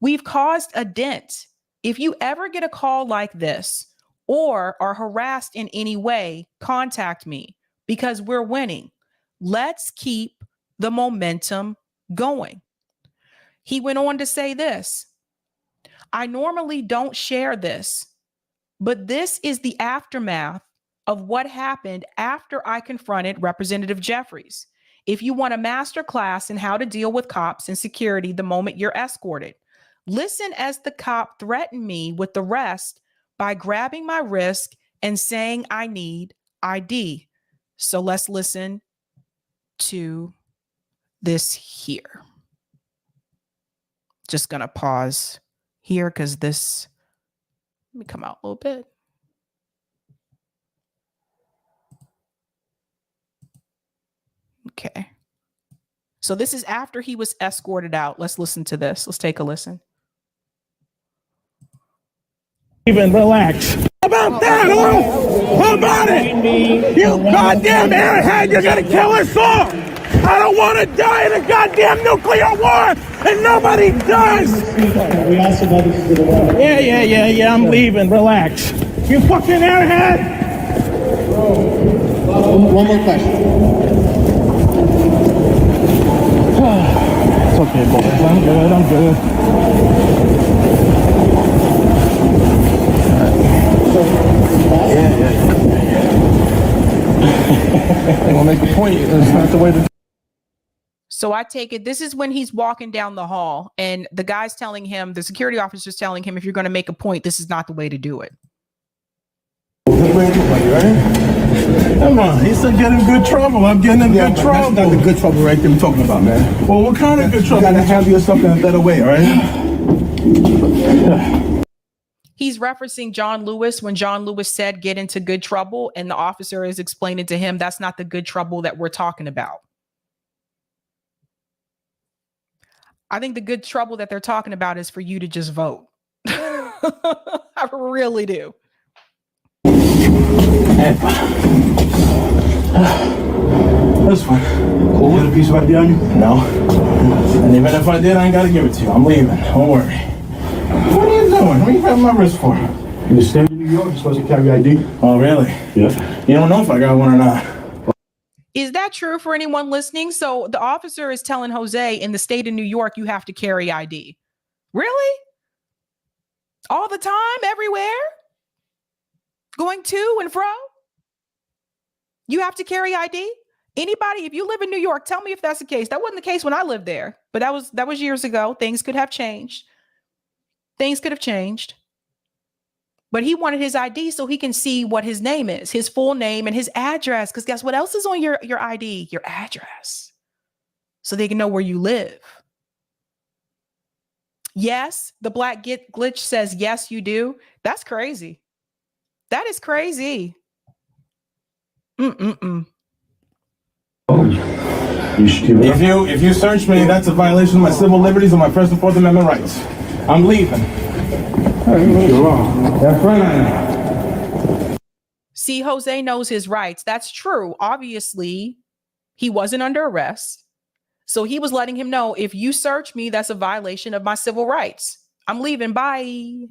We've caused a dent. If you ever get a call like this or are harassed in any way, contact me because we're winning. Let's keep the momentum going. He went on to say this. I normally don't share this, but this is the aftermath of what happened after I confronted Representative Jeffries. If you want a master class in how to deal with cops and security the moment you're escorted, listen as the cop threatened me with the rest by grabbing my wrist and saying I need ID. So let's listen to this here. Just gonna pause here because this, let me come out a little bit. Okay. So this is after he was escorted out. Let's listen to this. Let's take a listen. Even relax. How about that, huh? How about it? You goddamn airhead, you're gonna kill us all! I don't want to die in a goddamn nuclear war, and nobody does! We also know this is the war. Yeah, I'm leaving, relax. You fucking airhead! One more question. It's okay, boys. I'm good. I'm good. Yeah. I want to make a point. It's not the way to. So I take it this is when he's walking down the hall and the guy's telling him, the security officer's telling him, if you're going to make a point, this is not the way to do it. Come on, he said get in good trouble. I'm getting in good trouble. That's not the good trouble right there I'm talking about, man. Well, what kind of good trouble? You gotta handle yourself in a better way, all right? He's referencing John Lewis when John Lewis said get into good trouble, and the officer is explaining to him that's not the good trouble that we're talking about. I think the good trouble that they're talking about is for you to just vote. I really do. That's fine. Cool. You got a piece of ID on you? No. And even if I did, I ain't got to give it to you. I'm leaving. Don't worry. What are you doing? What are you got my wrist for? In the state of New York, you're supposed to carry ID. Oh, really? Yeah. You don't know if I got one or not. Is that true for anyone listening? So the officer is telling Jose in the state of New York, you have to carry ID. Really? All the time, everywhere? Going to and fro? You have to carry ID? Anybody, if you live in New York, tell me if that's the case. That wasn't the case when I lived there, but that was years ago. Things could have changed. Things could have changed. But he wanted his ID so he can see what his name is, his full name and his address. Because guess what else is on your ID? Your address. So they can know where you live. Yes, the black glitch says, yes, you do. That's crazy. That is crazy. If you search me, that's a violation of my civil liberties and my First and Fourth Amendment rights. I'm leaving. You're wrong. That's right. See, Jose knows his rights. That's true. Obviously, he wasn't under arrest. So he was letting him know, if you search me, that's a violation of my civil rights. I'm leaving. Bye.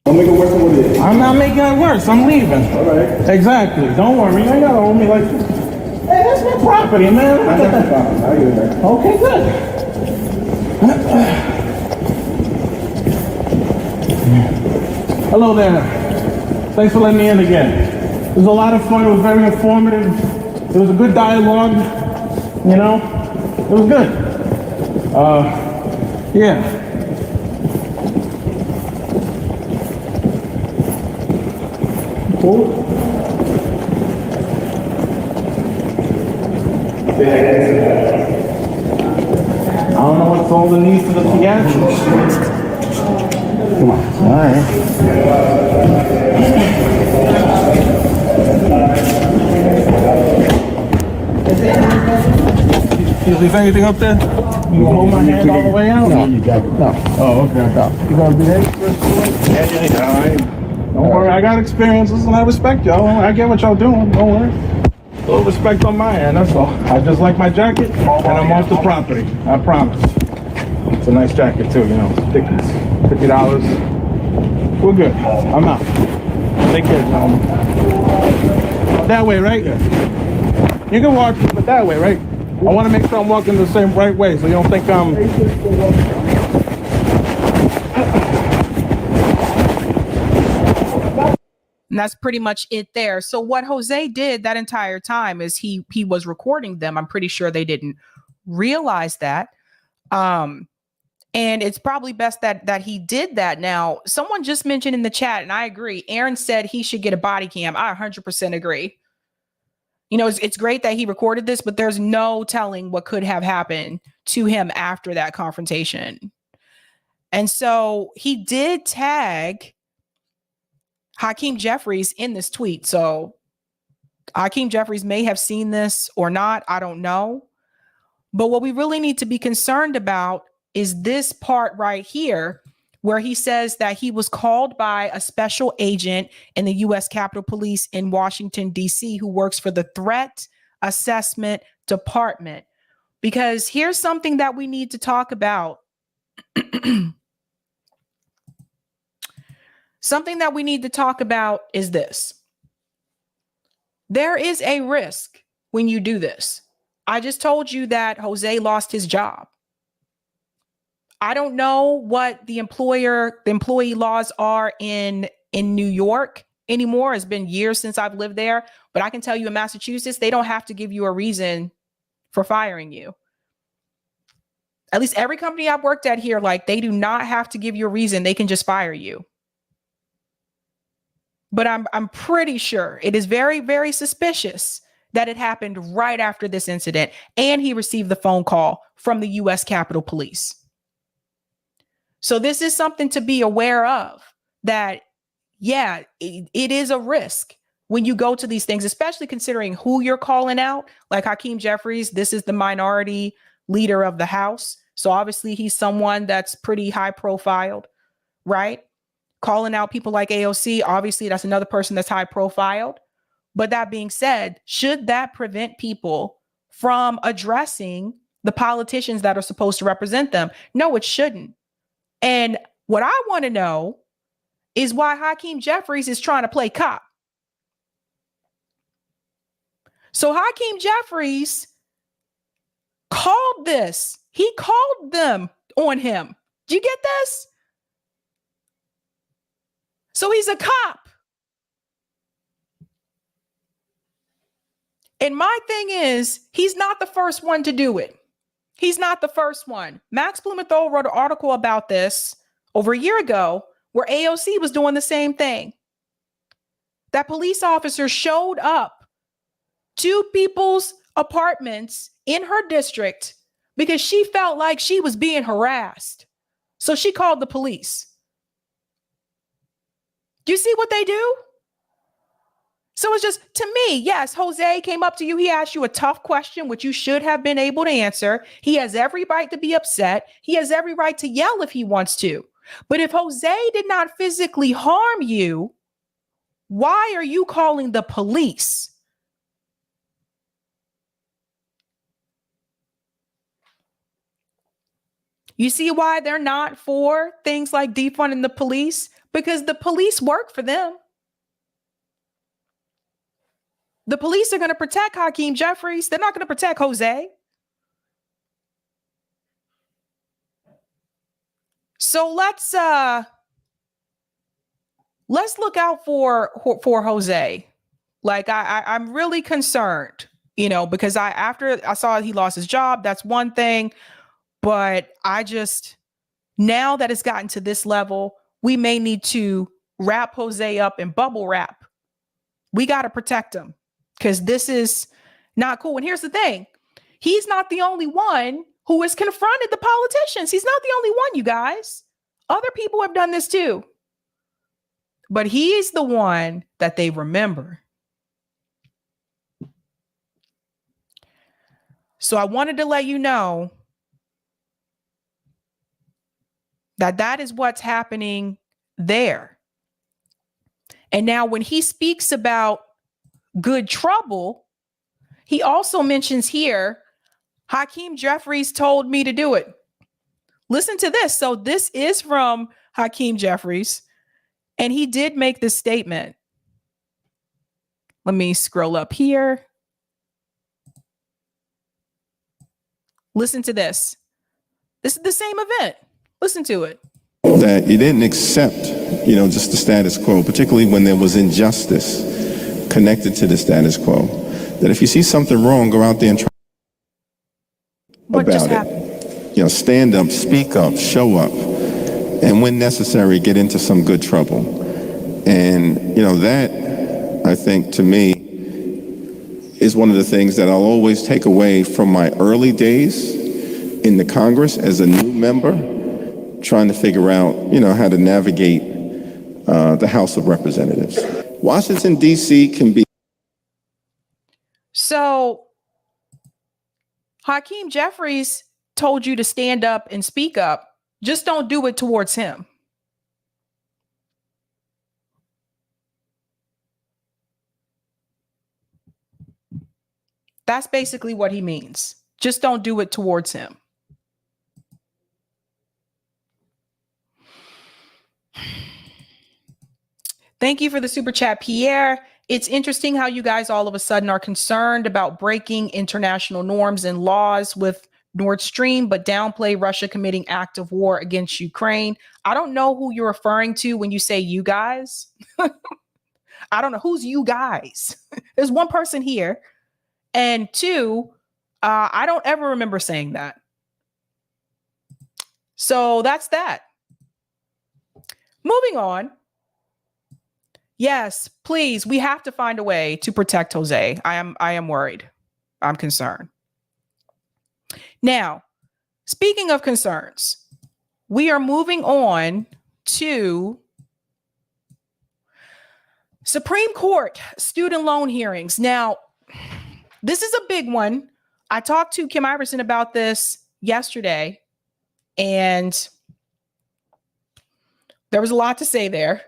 Don't make it worse than what it is. I'm not making it worse. I'm leaving. All right. Exactly. Don't worry. You ain't got to hold me like this. Hey, that's my property, man. I got the property. I get it back. Okay, good. Hello there. Thanks for letting me in again. It was a lot of fun. It was very informative. It was a good dialogue. You know, it was good. Yeah. Cool. I don't know what's all the need for the theatrics. Come on. All right. You leave anything up there? You gonna hold my hand all the way out? No, you got it. No. Oh, okay. No. You gonna behave? Yeah. All right. Don't worry, I got experience. Listen, I respect y'all. I get what y'all doing. Don't worry. A little respect on my end, that's all. I just like my jacket, and I'm off the property. I promise. It's a nice jacket, too, you know. $50. We're good. I'm out. Take care, gentlemen. That way, right? You can walk, but that way, right? I want to make sure I'm walking the same right way, so you don't think I'm... And that's pretty much it there. So what Jose did that entire time is he was recording them. I'm pretty sure they didn't realize that. And it's probably best that he did that. Now, someone just mentioned in the chat, and I agree, Aaron said he should get a body cam. I 100% agree. You know, it's great that he recorded this, but there's no telling what could have happened to him after that confrontation. And so he did tag Hakeem Jeffries in this tweet. So Hakeem Jeffries may have seen this or not. I don't know. But what we really need to be concerned about is this part right here, where he says that he was called by a special agent in the U.S. Capitol Police in Washington, D.C., who works for the Threat Assessment Department. Because here's something that we need to talk about. Something that we need to talk about is this. There is a risk when you do this. I just told you that Jose lost his job. I don't know what the employee laws are in New York anymore. It's been years since I've lived there, but I can tell you in Massachusetts, they don't have to give you a reason for firing you. At least every company I've worked at here, like, they do not have to give you a reason. They can just fire you. But I'm pretty sure it is very, very suspicious that it happened right after this incident, and he received the phone call from the U.S. Capitol Police. So this is something to be aware of, that, yeah, it is a risk when you go to these things, especially considering who you're calling out. Like Hakeem Jeffries, this is the minority leader of the House. So obviously he's someone that's pretty high profiled, right? Calling out people like AOC, obviously that's another person that's high profiled. But that being said, should that prevent people from addressing the politicians that are supposed to represent them? No, it shouldn't. And what I want to know is why Hakeem Jeffries is trying to play cop. So Hakeem Jeffries called this. He called them on him. Do you get this? So he's a cop. And my thing is, he's not the first one to do it. He's not the first one. Max Blumenthal wrote an article about this over a year ago where AOC was doing the same thing. That police officer showed up to people's apartments in her district because she felt like she was being harassed. So she called the police. Do you see what they do? So it's just, to me, yes, Jose came up to you. He asked you a tough question, which you should have been able to answer. He has every right to be upset. He has every right to yell if he wants to. But if Jose did not physically harm you, why are you calling the police? You see why they're not for things like defunding the police? Because the police work for them. The police are going to protect Hakeem Jeffries. They're not going to protect Jose. So let's look out for Jose. Like I'm really concerned, because after I saw he lost his job, that's one thing, but now that it's gotten to this level, we may need to wrap Jose up in bubble wrap. We got to protect him. Because this is not cool. And here's the thing. He's not the only one who has confronted the politicians. He's not the only one, you guys. Other people have done this too. But he's the one that they remember. So I wanted to let you know that is what's happening there. And now when he speaks about good trouble, he also mentions here, Hakeem Jeffries told me to do it. Listen to this. So this is from Hakeem Jeffries, and he did make this statement. Let me scroll up here. Listen to this. This is the same event. Listen to it. That you didn't accept, just the status quo, particularly when there was injustice connected to the status quo, that if you see something wrong, go out there and try about it. Stand up, speak up, show up, and when necessary, get into some good trouble. And, that, I think, to me, is one of the things that I'll always take away from my early days in the Congress as a new member, trying to figure out, how to navigate the House of Representatives. Washington, D.C. can be. So Hakeem Jeffries told you to stand up and speak up. Just don't do it towards him. That's basically what he means. Just don't do it towards him. Thank you for the super chat, Pierre. It's interesting how you guys all of a sudden are concerned about breaking international norms and laws with Nord Stream, but downplay Russia committing act of war against Ukraine. I don't know who you're referring to when you say you guys. I don't know who's you guys. There's one person here. And two, I don't ever remember saying that. So that's that. Moving on. Yes, please. We have to find a way to protect Jose. I am worried. I'm concerned. Now, speaking of concerns, we are moving on to Supreme Court student loan hearings. Now, this is a big one. I talked to Kim Iverson about this yesterday, and there was a lot to say there.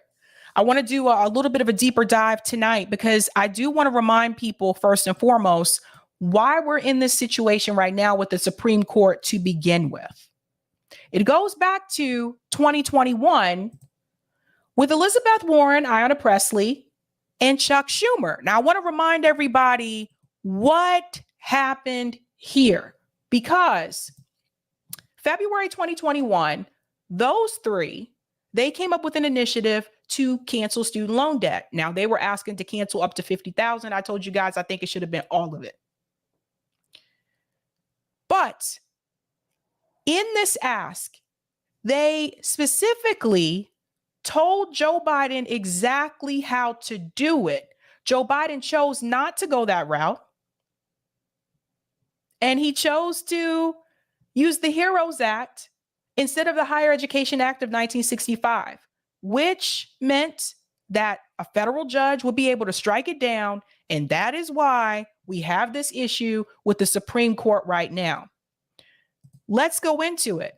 I want to do a little bit of a deeper dive tonight because I do want to remind people, first and foremost, why we're in this situation right now with the Supreme Court to begin with. It goes back to 2021 with Elizabeth Warren, Ayanna Pressley, and Chuck Schumer. Now, I want to remind everybody what happened here, because February 2021, those three, they came up with an initiative to cancel student loan debt. Now, they were asking to cancel up to $50,000. I told you guys, I think it should have been all of it. But in this ask, they specifically told Joe Biden exactly how to do it. Joe Biden chose not to go that route. And he chose to use the HEROES Act instead of the Higher Education Act of 1965, which meant that a federal judge would be able to strike it down. And that is why we have this issue with the Supreme Court right now. Let's go into it.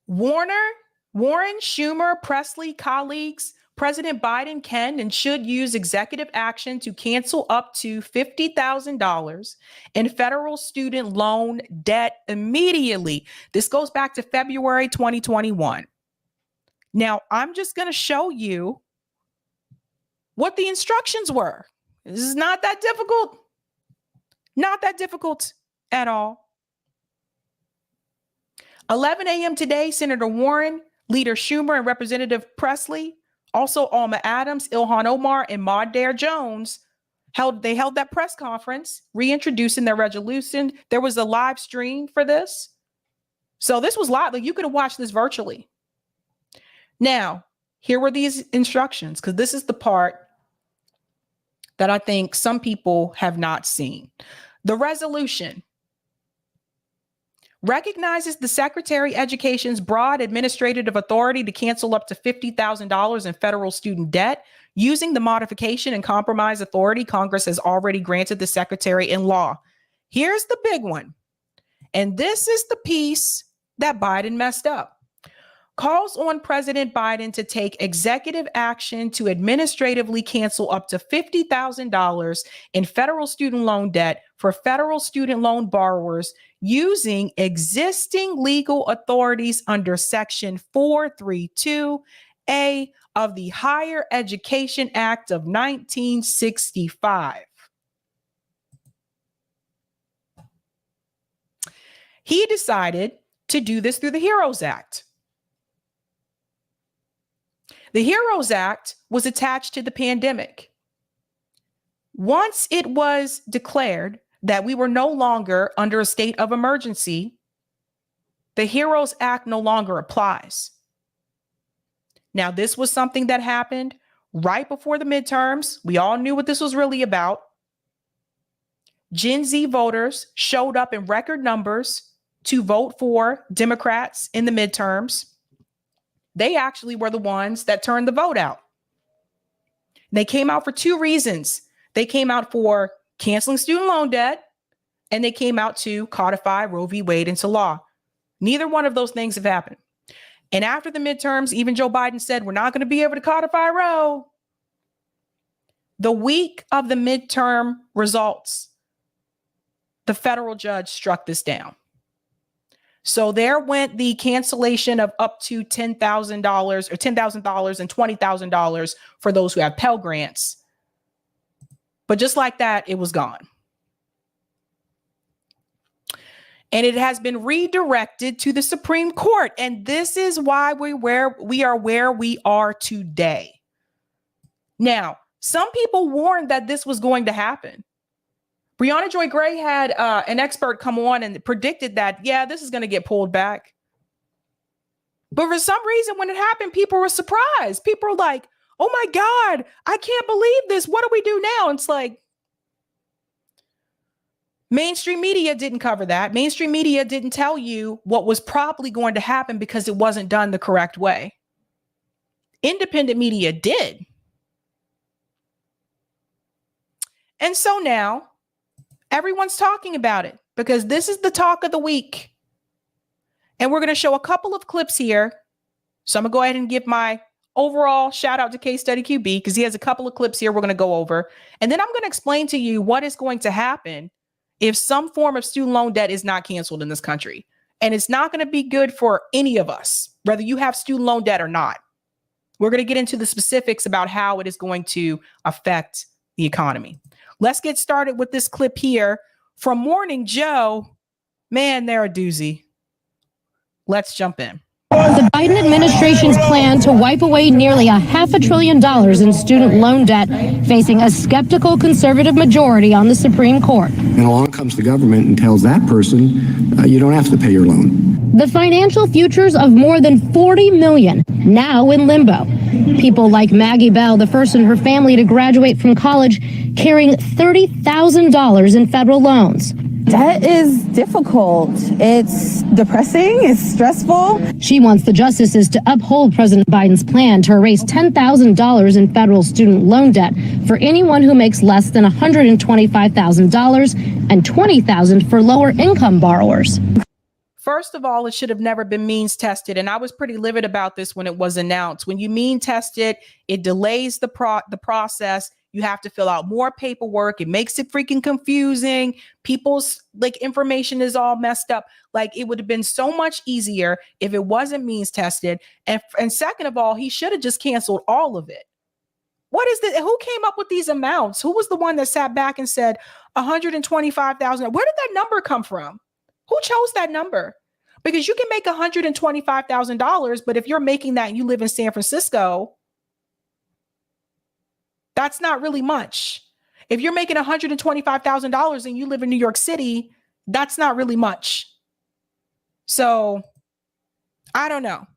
Warren, Schumer, Pressley, colleagues, President Biden can and should use executive action to cancel up to $50,000 in federal student loan debt immediately. This goes back to February 2021. Now, I'm just going to show you what the instructions were. This is not that difficult. Not that difficult at all. 11 a.m. today, Senator Warren, Leader Schumer, and Representative Pressley, also Alma Adams, Ilhan Omar, and Maud Dare Jones, held that press conference, reintroducing their resolution. There was a live stream for this. So this was live. Like, you could have watched this virtually. Now, here were these instructions, because this is the part that I think some people have not seen. The resolution recognizes the Secretary of Education's broad administrative authority to cancel up to $50,000 in federal student debt using the modification and compromise authority Congress has already granted the Secretary in law. Here's the big one. And this is the piece that Biden messed up. Calls on President Biden to take executive action to administratively cancel up to $50,000 in federal student loan debt for federal student loan borrowers using existing legal authorities under Section 432A of the Higher Education Act of 1965. He decided to do this through the HEROES Act. The HEROES Act was attached to the pandemic. Once it was declared that we were no longer under a state of emergency, the HEROES Act no longer applies. Now, this was something that happened right before the midterms. We all knew what this was really about. Gen Z voters showed up in record numbers to vote for Democrats in the midterms. They actually were the ones that turned the vote out. They came out for two reasons. They came out for canceling student loan debt, and they came out to codify Roe v. Wade into law. Neither one of those things have happened. And after the midterms, even Joe Biden said, we're not going to be able to codify Roe. The week of the midterm results, the federal judge struck this down. So there went the cancellation of up to $10,000 or $10,000 and $20,000 for those who have Pell Grants. But just like that, it was gone. And it has been redirected to the Supreme Court. And this is why we are where we are today. Now, some people warned that this was going to happen. Briahna Joy Gray had an expert come on and predicted that, yeah, this is going to get pulled back. But for some reason, when it happened, people were surprised. People were like, oh my God, I can't believe this. What do we do now? And it's like, mainstream media didn't cover that. Mainstream media didn't tell you what was probably going to happen because it wasn't done the correct way. Independent media did. And so now everyone's talking about it because this is the talk of the week. And we're going to show a couple of clips here. So I'm going to go ahead and give my overall shout out to Case Study QB because he has a couple of clips here we're going to go over. And then I'm going to explain to you what is going to happen if some form of student loan debt is not canceled in this country. And it's not going to be good for any of us, whether you have student loan debt or not. We're going to get into the specifics about how it is going to affect the economy. Let's get started with this clip here from Morning Joe. Man, they're a doozy. Let's jump in. The Biden administration's plan to wipe away nearly $500 billion in student loan debt, facing a skeptical conservative majority on the Supreme Court. And along comes the government and tells that person, you don't have to pay your loan. The financial futures of more than 40 million now in limbo. People like Maggie Bell, the first in her family to graduate from college, carrying $30,000 in federal loans. That is difficult. It's depressing. It's stressful. She wants the justices to uphold President Biden's plan to erase $10,000 in federal student loan debt for anyone who makes less than $125,000 and $20,000 for lower income borrowers. First of all, it should have never been means tested. And I was pretty livid about this when it was announced. When you mean test it, it delays the process. You have to fill out more paperwork. It makes it freaking confusing. People's information is all messed up. It would have been so much easier if it wasn't means tested. And second of all, he should have just canceled all of it. What is this? Who came up with these amounts? Who was the one that sat back and said 125,000? Where did that number come from? Who chose that number? Because you can make $125,000, but if you're making that and you live in San Francisco, that's not really much. If you're making $125,000 and you live in New York City, that's not really much. So I don't know.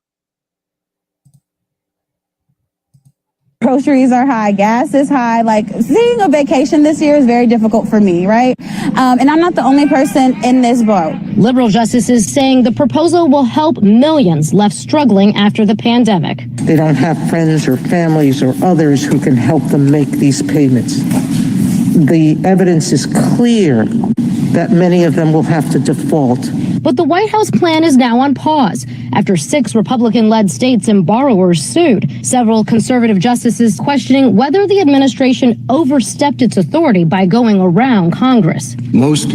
Groceries are high, gas is high. Seeing a vacation this year is very difficult for me, right? And I'm not the only person in this boat. Liberal justices saying the proposal will help millions left struggling after the pandemic. They don't have friends or families or others who can help them make these payments. The evidence is clear that many of them will have to default. But the White House plan is now on pause after 6 Republican-led states and borrowers sued. Several conservative justices questioning whether the administration overstepped its authority by going around Congress. Most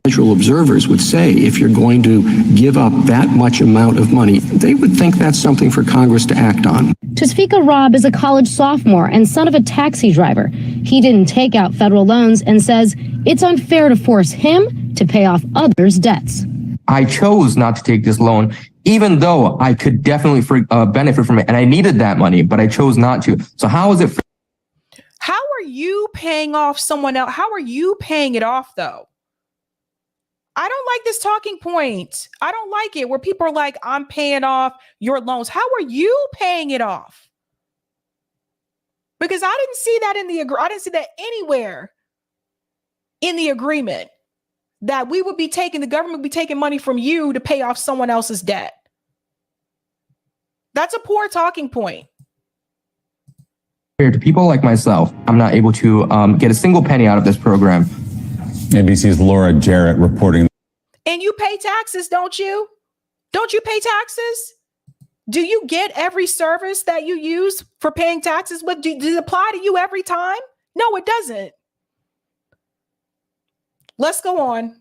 casual observers would say if you're going to give up that much amount of money, they would think that's something for Congress to act on. Tasfika Robb is a college sophomore and son of a taxi driver. He didn't take out federal loans and says it's unfair to force him to pay off others' debts. I chose not to take this loan, even though I could definitely benefit from it. And I needed that money, but I chose not to. So how is it? How are you paying off someone else? How are you paying it off, though? I don't like this talking point. I don't like it where people are like, I'm paying off your loans. How are you paying it off? Because I didn't see that I didn't see that anywhere in the agreement. That the government would be taking money from you to pay off someone else's debt. That's a poor talking point. To people like myself, I'm not able to get a single penny out of this program. ABC's Laura Jarrett reporting. And you pay taxes, don't you? Don't you pay taxes? Do you get every service that you use for paying taxes? Does it apply to you every time? No, it doesn't. Let's go on.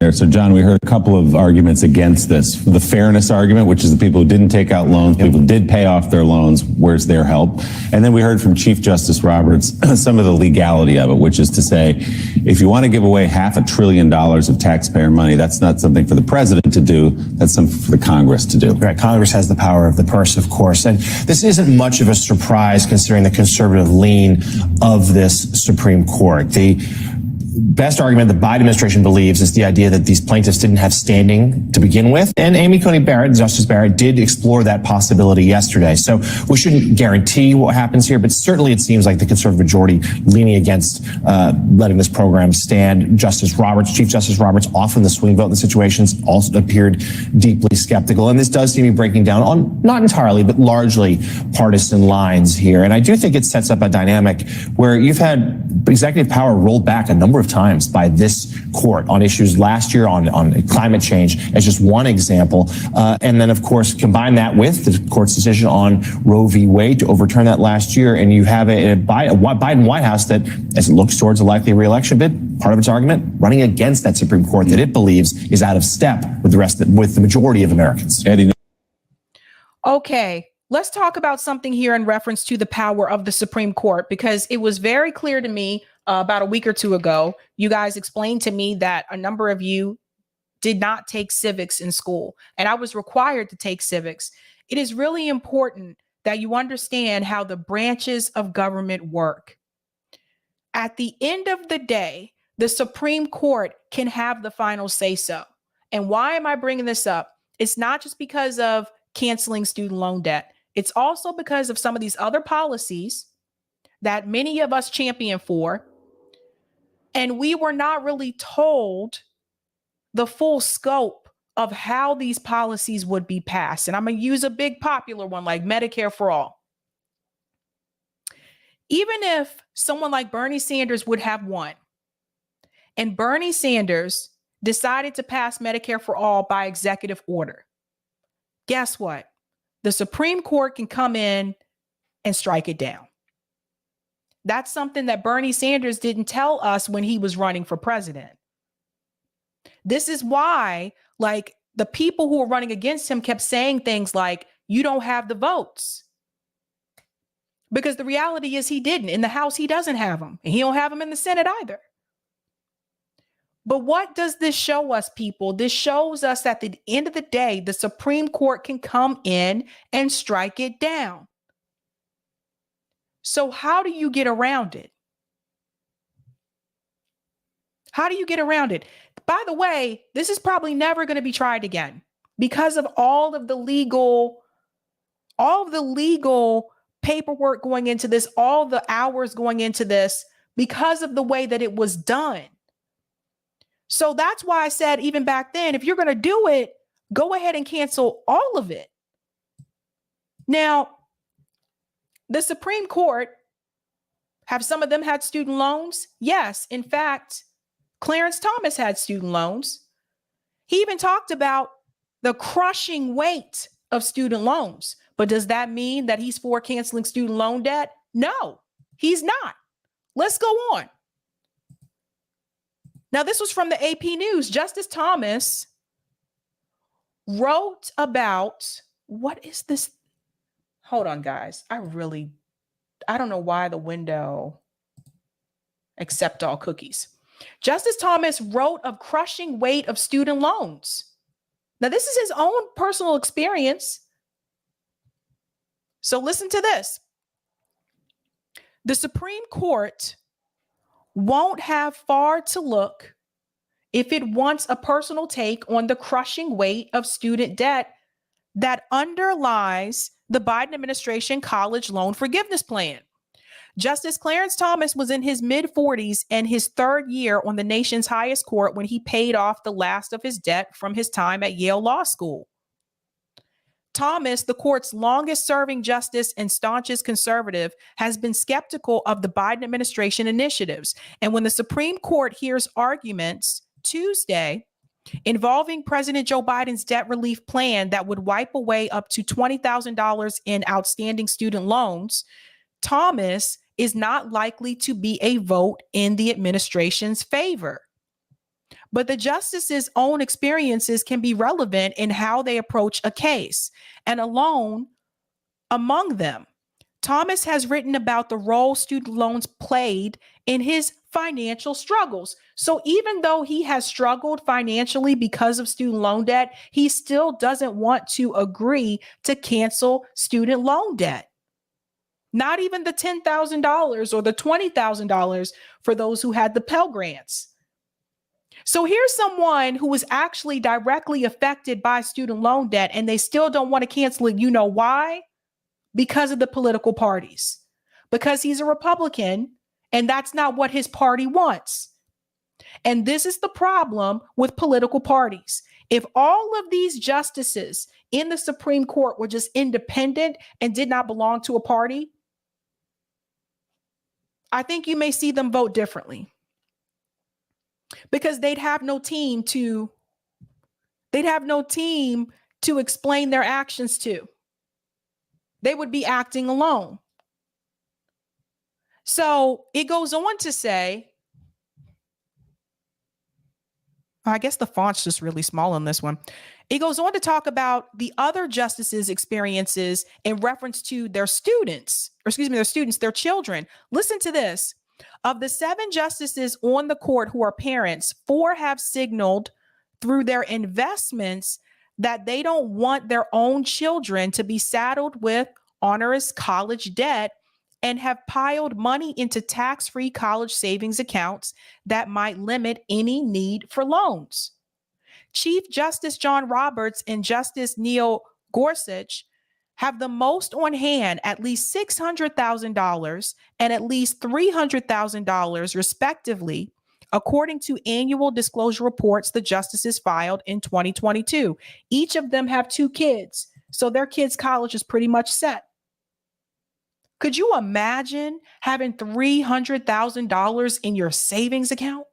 there. So, John, we heard a couple of arguments against this. The fairness argument, which is the people who didn't take out loans, people who did pay off their loans, where's their help? And then we heard from Chief Justice Roberts some of the legality of it, which is to say, if you want to give away $500 billion of taxpayer money, that's not something for the president to do, that's something for the Congress to do. Right, Congress has the power of the purse, of course. And this isn't much of a surprise considering the conservative lean of this Supreme Court. The best argument the Biden administration believes is the idea that these plaintiffs didn't have standing to begin with. And Amy Coney Barrett, Justice Barrett, did explore that possibility yesterday. So we shouldn't guarantee what happens here, but certainly it seems like the conservative majority leaning against letting this program stand. Chief Justice Roberts, often the swing vote in the situations, also appeared deeply skeptical. And this does seem to be breaking down on, not entirely, but largely partisan lines here. And I do think it sets up a dynamic where you've had executive power rolled back a number of times by this court on issues last year on climate change as just one example. And then, of course, combine that with the court's decision on Roe v. Wade to overturn that last year. And you have a Biden White House that, as it looks towards a likely re-election bid, part of its argument, running against that Supreme Court that it believes is out of step with the majority of Americans. Eddie. Okay. Let's talk about something here in reference to the power of the Supreme Court, because it was very clear to me about a week or two ago. You guys explained to me that a number of you did not take civics in school, and I was required to take civics. It is really important that you understand how the branches of government work. At the end of the day, the Supreme Court can have the final say so. And why am I bringing this up? It's not just because of canceling student loan debt. It's also because of some of these other policies that many of us champion for. And we were not really told the full scope of how these policies would be passed. And I'm going to use a big popular one like Medicare for All. Even if someone like Bernie Sanders would have won, and Bernie Sanders decided to pass Medicare for All by executive order, guess what? The Supreme Court can come in and strike it down. That's something that Bernie Sanders didn't tell us when he was running for president. This is why, like, the people who were running against him kept saying things like, you don't have the votes. Because the reality is he didn't. In the House, he doesn't have them. And he don't have them in the Senate either. But what does this show us, people? This shows us that at the end of the day, the Supreme Court can come in and strike it down. So how do you get around it? How do you get around it? By the way, this is probably never going to be tried again because of all of the legal paperwork going into this, all the hours going into this, because of the way that it was done. So that's why I said, even back then, if you're going to do it, go ahead and cancel all of it. Now, the Supreme Court, have some of them had student loans? Yes. In fact, Clarence Thomas had student loans. He even talked about the crushing weight of student loans. But does that mean that he's for canceling student loan debt? No, he's not. Let's go on. Now, this was from the AP News. Justice Thomas wrote about, what is this? Hold on, guys. I don't know why the window accept all cookies. Justice Thomas wrote of crushing weight of student loans. Now, this is his own personal experience. So listen to this. The Supreme Court won't have far to look if it wants a personal take on the crushing weight of student debt that underlies the Biden administration college loan forgiveness plan. Justice Clarence Thomas was in his mid-40s and his third year on the nation's highest court when he paid off the last of his debt from his time at Yale Law School. Thomas, the court's longest-serving justice and staunchest conservative, has been skeptical of the Biden administration initiatives. And when the Supreme Court hears arguments Tuesday involving President Joe Biden's debt relief plan that would wipe away up to $20,000 in outstanding student loans, Thomas is not likely to be a vote in the administration's favor. But the justice's own experiences can be relevant in how they approach a case. And alone among them, Thomas has written about the role student loans played in his financial struggles. So even though he has struggled financially because of student loan debt, he still doesn't want to agree to cancel student loan debt. Not even the $10,000 or the $20,000 for those who had the Pell Grants. So here's someone who was actually directly affected by student loan debt, and they still don't want to cancel it. You know why? Because of the political parties. Because he's a Republican, and that's not what his party wants. And this is the problem with political parties. If all of these justices in the Supreme Court were just independent and did not belong to a party, I think you may see them vote differently. Because they'd have no team to explain their actions to. They would be acting alone. So it goes on to say, I guess the font's just really small on this one. It goes on to talk about the other justices' experiences in reference to their students, their children. Listen to this. Of the 7 justices on the court who are parents, 4 have signaled through their investments that they don't want their own children to be saddled with onerous college debt and have piled money into tax-free college savings accounts that might limit any need for loans. Chief Justice John Roberts and Justice Neil Gorsuch have the most on hand, at least $600,000 and at least $300,000 respectively, according to annual disclosure reports the justices filed in 2022. Each of them have 2 kids, so their kids' college is pretty much set. Could you imagine having $300,000 in your savings account?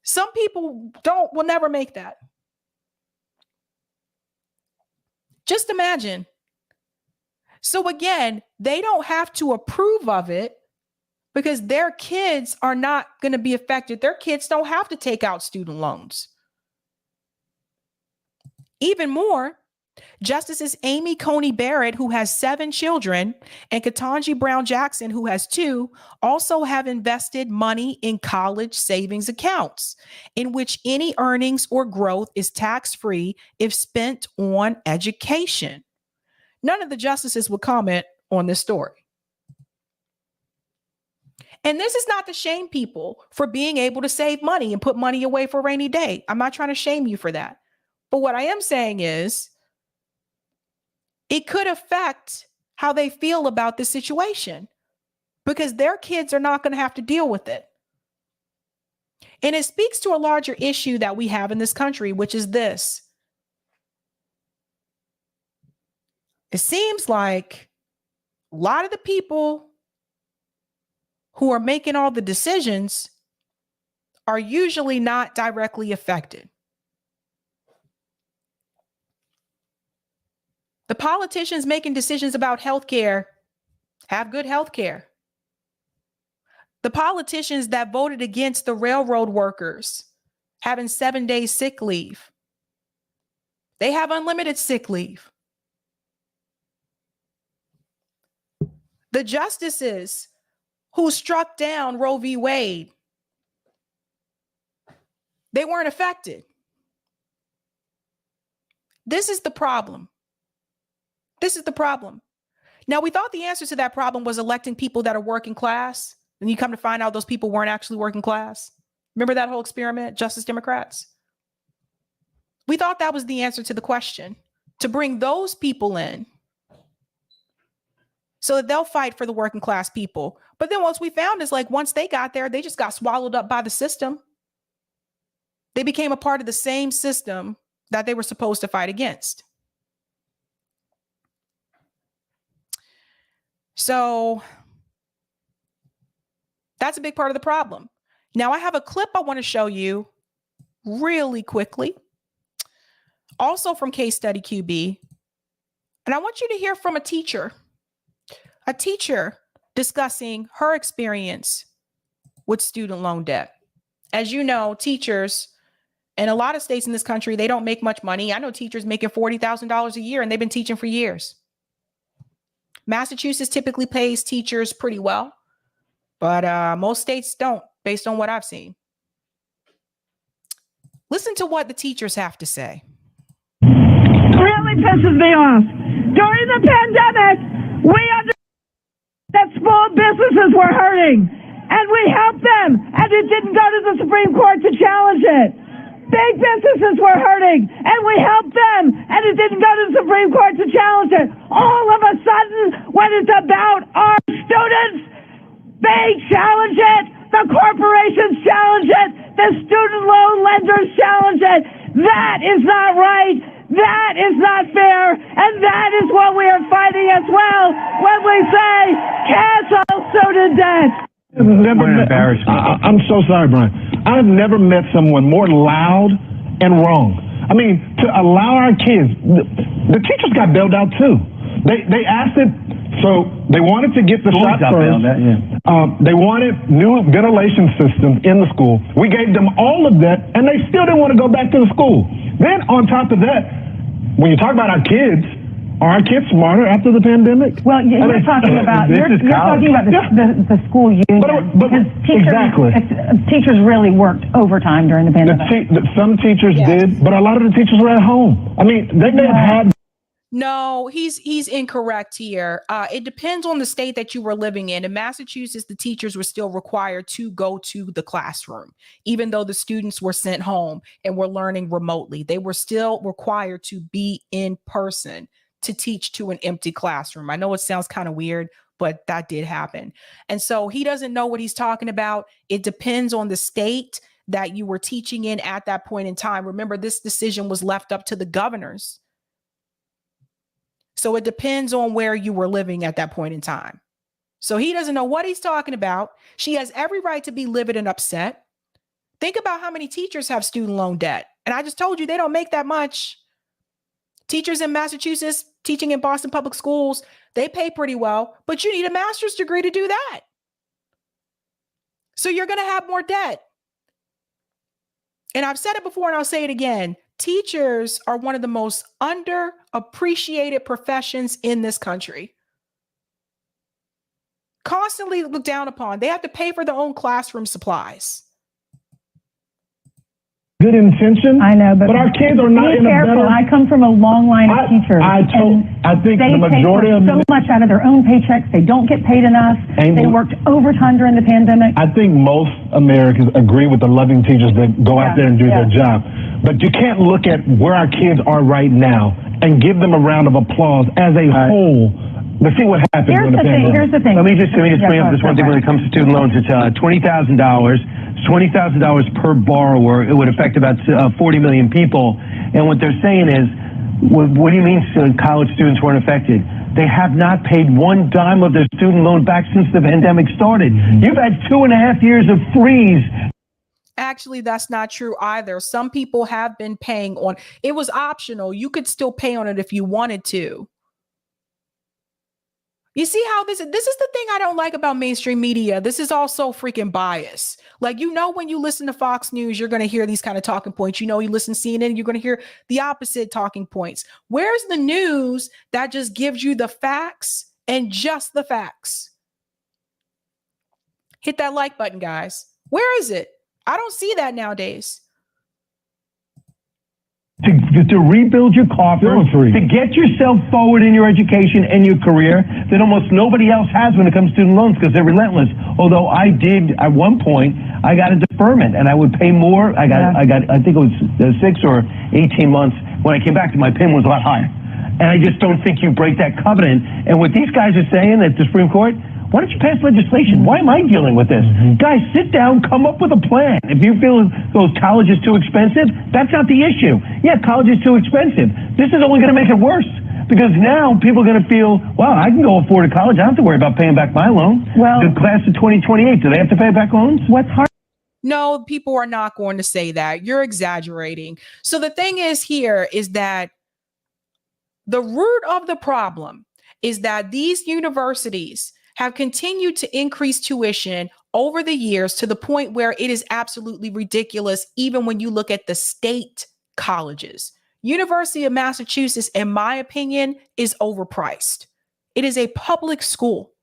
Some people will never make that. Just imagine. So again, they don't have to approve of it because their kids are not going to be affected. Their kids don't have to take out student loans. Even more, Justices Amy Coney Barrett, who has 7 children, and Ketanji Brown Jackson, who has 2, also have invested money in college savings accounts in which any earnings or growth is tax-free if spent on education. None of the justices would comment on this story. And this is not to shame people for being able to save money and put money away for a rainy day. I'm not trying to shame you for that. But what I am saying is, it could affect how they feel about this situation because their kids are not going to have to deal with it. And it speaks to a larger issue that we have in this country, which is this. It seems like a lot of the people who are making all the decisions are usually not directly affected. The politicians making decisions about healthcare have good healthcare. The politicians that voted against the railroad workers having 7 days sick leave, they have unlimited sick leave. The justices who struck down Roe v. Wade, they weren't affected. This is the problem. This is the problem. Now, we thought the answer to that problem was electing people that are working class. And you come to find out those people weren't actually working class. Remember that whole experiment, Justice Democrats? We thought that was the answer to the question, to bring those people in so that they'll fight for the working class people. But then what we found is like once they got there, they just got swallowed up by the system. They became a part of the same system that they were supposed to fight against. So that's a big part of the problem. Now, I have a clip I want to show you really quickly, also from Case Study QB. And I want you to hear from a teacher discussing her experience with student loan debt. As you know, teachers in a lot of states in this country, they don't make much money. I know teachers making $40,000 a year, and they've been teaching for years. Massachusetts typically pays teachers pretty well, but most states don't, based on what I've seen. Listen to what the teachers have to say. Really pisses me off. During the pandemic, we understood that small businesses were hurting, and we helped them, and it didn't go to the Supreme Court to challenge it. Big businesses were hurting, and we helped them, and it didn't go to the Supreme Court to challenge it. All of a sudden, when it's about our students, they challenge it. The corporations challenge it. The student loan lenders challenge it. That is not right. That is not fair. And that is what we are fighting as well when we say cancel student debt. I'm so sorry, Brian. I've never met someone more loud and wrong. I mean, to allow our kids, the teachers got bailed out too. They asked it, so they wanted to get the shot first. They wanted new ventilation systems in the school. We gave them all of that, and they still didn't want to go back to the school. Then on top of that, when you talk about our kids, are our kids smarter after the pandemic? Well, you're talking about the school union. Because teachers really worked overtime during the pandemic. Some teachers did, but a lot of the teachers were at home. I mean, they may have had. No, he's incorrect here. It depends on the state that you were living in. In Massachusetts, the teachers were still required to go to the classroom, even though the students were sent home and were learning remotely. They were still required to be in person to teach to an empty classroom. I know it sounds kind of weird, but that did happen. And so he doesn't know what he's talking about. It depends on the state that you were teaching in at that point in time. Remember, this decision was left up to the governors. So it depends on where you were living at that point in time. So he doesn't know what he's talking about. She has every right to be livid and upset. Think about how many teachers have student loan debt. And I just told you they don't make that much. Teachers in Massachusetts teaching in Boston public schools, they pay pretty well, but you need a master's degree to do that. So you're going to have more debt. And I've said it before and I'll say it again. Teachers are one of the most underappreciated professions in this country. Constantly looked down upon. They have to pay for their own classroom supplies. Good intention. I know, but our kids are not in a better. I come from a long line of teachers. I think the majority of them so much out of their own paychecks. They don't get paid enough. They worked overtime during the pandemic. I think most Americans agree with the loving teachers that go out there and do their job. But you can't look at where our kids are right now and give them a round of applause as a whole. Let's see what happens. Here's the thing. Let me just bring up this one thing when it comes to student loans. It's $20,000. $20,000 per borrower. It would affect about 40 million people. And what they're saying is, what do you mean college students weren't affected? They have not paid one dime of their student loan back since the pandemic started. You've had 2.5 years of freeze. Actually, that's not true either. Some people have been paying on. It was optional. You could still pay on it if you wanted to. You see how this is the thing I don't like about mainstream media. This is also freaking bias. Like, when you listen to Fox News, you're going to hear these kind of talking points. You listen to CNN, you're going to hear the opposite talking points. Where's the news that just gives you the facts and just the facts? Hit that like button, guys. Where is it? I don't see that nowadays. To rebuild your coffers, to get yourself forward in your education and your career that almost nobody else has when it comes to student loans because they're relentless. Although I did, at one point, I got a deferment and I would pay more. I think it was 6 or 18 months. When I came back, my PIN was a lot higher. And I just don't think you break that covenant. And what these guys are saying at the Supreme Court, why don't you pass legislation? Why am I dealing with this? Guys, sit down, come up with a plan. If you feel those college is too expensive, that's not the issue. Yeah, college is too expensive. This is only going to make it worse because now people are going to feel, wow, I can go afford a college. I don't have to worry about paying back my loan. Well, the class of 2028, do they have to pay back loans? What's hard? No, people are not going to say that. You're exaggerating. So the thing is here is that the root of the problem is that these universities have continued to increase tuition over the years to the point where it is absolutely ridiculous, even when you look at the state colleges. University of Massachusetts, in my opinion, is overpriced. It is a public school.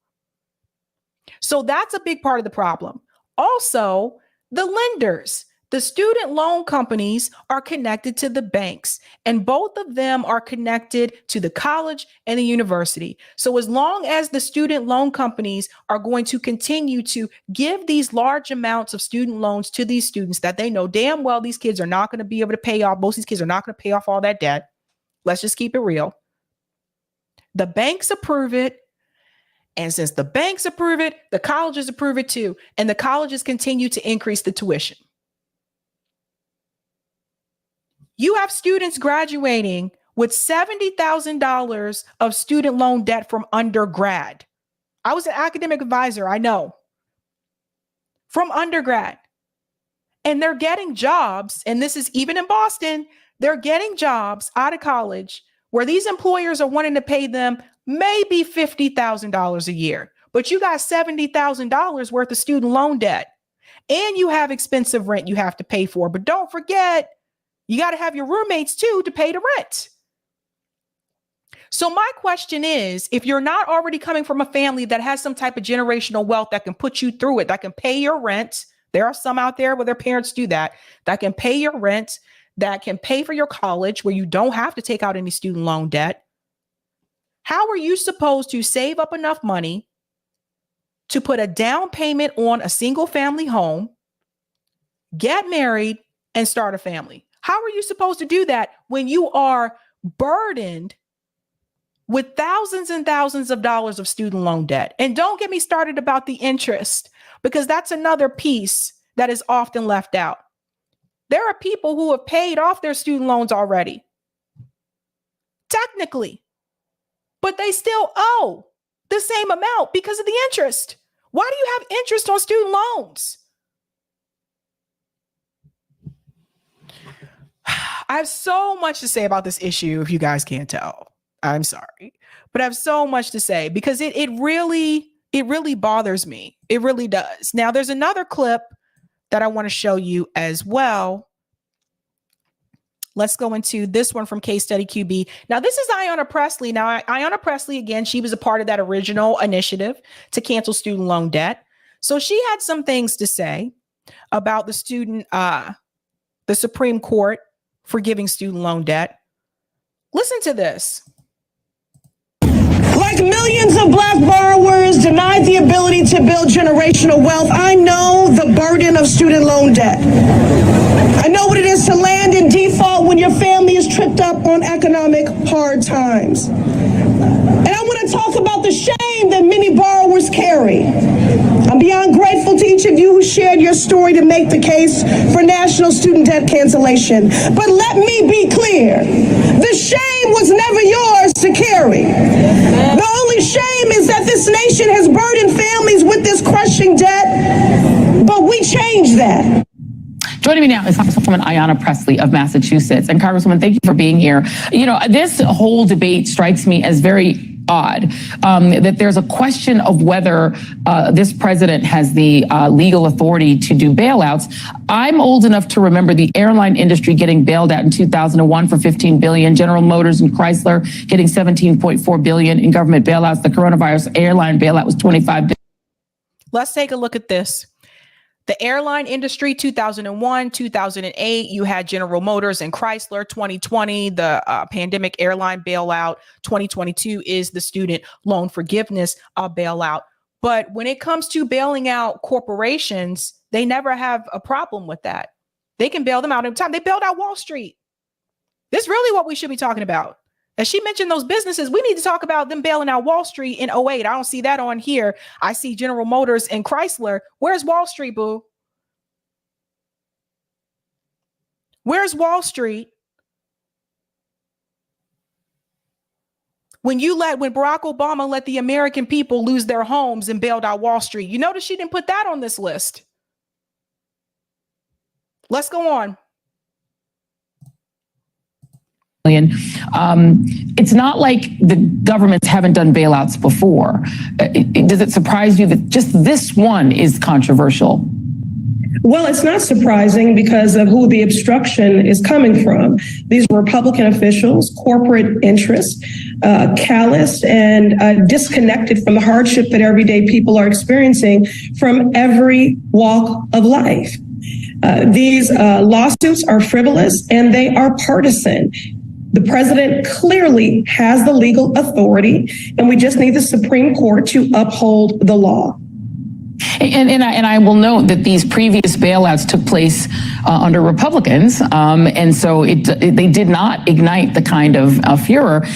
So that's a big part of the problem. Also, the lenders, the student loan companies are connected to the banks, and both of them are connected to the college and the university. So as long as the student loan companies are going to continue to give these large amounts of student loans to these students that they know damn well these kids are not going to be able to pay off, most of these kids are not going to pay off all that debt. Let's just keep it real. The banks approve it. And since the banks approve it, the colleges approve it too. And the colleges continue to increase the tuition. You have students graduating with $70,000 of student loan debt from undergrad. I was an academic advisor, I know. From undergrad. And they're getting jobs, and this is even in Boston, they're getting jobs out of college where these employers are wanting to pay them maybe $50,000 a year, but you got $70,000 worth of student loan debt, and you have expensive rent you have to pay for. But don't forget, you got to have your roommates too to pay the rent. So my question is, if you're not already coming from a family that has some type of generational wealth that can put you through it, that can pay your rent, there are some out there where their parents do that can pay your rent, that can pay for your college where you don't have to take out any student loan debt. How are you supposed to save up enough money to put a down payment on a single family home, get married, and start a family? How are you supposed to do that when you are burdened with thousands and thousands of dollars of student loan debt? And don't get me started about the interest, because that's another piece that is often left out. There are people who have paid off their student loans already, technically, but they still owe the same amount because of the interest. Why do you have interest on student loans? I have so much to say about this issue, if you guys can't tell. I'm sorry, but I have so much to say because it really bothers me. It really does. Now, there's another clip that I want to show you as well. Let's go into this one from Case Study QB. Now, this is Ayanna Pressley. Now, Ayanna Pressley, again, she was a part of that original initiative to cancel student loan debt. So she had some things to say about the Supreme Court forgiving student loan debt. Listen to this. Like millions of Black borrowers denied the ability to build generational wealth, I know the burden of student loan debt. I know what it is to land in default when your family is tripped up on economic hard times. And I want to talk about the shame that many borrowers carry. I'm beyond grateful to each of you who shared your story to make the case for national student debt cancellation. But let me be clear, the shame was never yours to carry. The only shame is that this nation has burdened families with this crushing debt, but we changed that. Joining me now is Congresswoman Ayanna Pressley of Massachusetts. And Congresswoman, thank you for being here. You know, this whole debate strikes me as very odd, that there's a question of whether this president has the legal authority to do bailouts. I'm old enough to remember the airline industry getting bailed out in 2001 for $15 billion, General Motors and Chrysler getting $17.4 billion in government bailouts. The coronavirus airline bailout was $25 billion. Let's take a look at this. The airline industry, 2001, 2008, you had General Motors and Chrysler. 2020, the pandemic airline bailout. 2022 is the student loan forgiveness bailout. But when it comes to bailing out corporations, they never have a problem with that. They can bail them out anytime. They bailed out Wall Street. This is really what we should be talking about. As she mentioned those businesses, we need to talk about them bailing out Wall Street in 2008. I don't see that on here. I see General Motors and Chrysler. Where's Wall Street, boo? Where's Wall Street? When Barack Obama let the American people lose their homes and bailed out Wall Street, you notice she didn't put that on this list. Let's go on. It's not like the governments haven't done bailouts before. Does it surprise you that just this one is controversial? Well, it's not surprising because of who the obstruction is coming from. These are Republican officials, corporate interests, calloused and disconnected from the hardship that everyday people are experiencing from every walk of life. These lawsuits are frivolous and they are partisan. The president clearly has the legal authority, and we just need the Supreme Court to uphold the law. And I will note that these previous bailouts took place under Republicans, and so they did not ignite the kind of furor.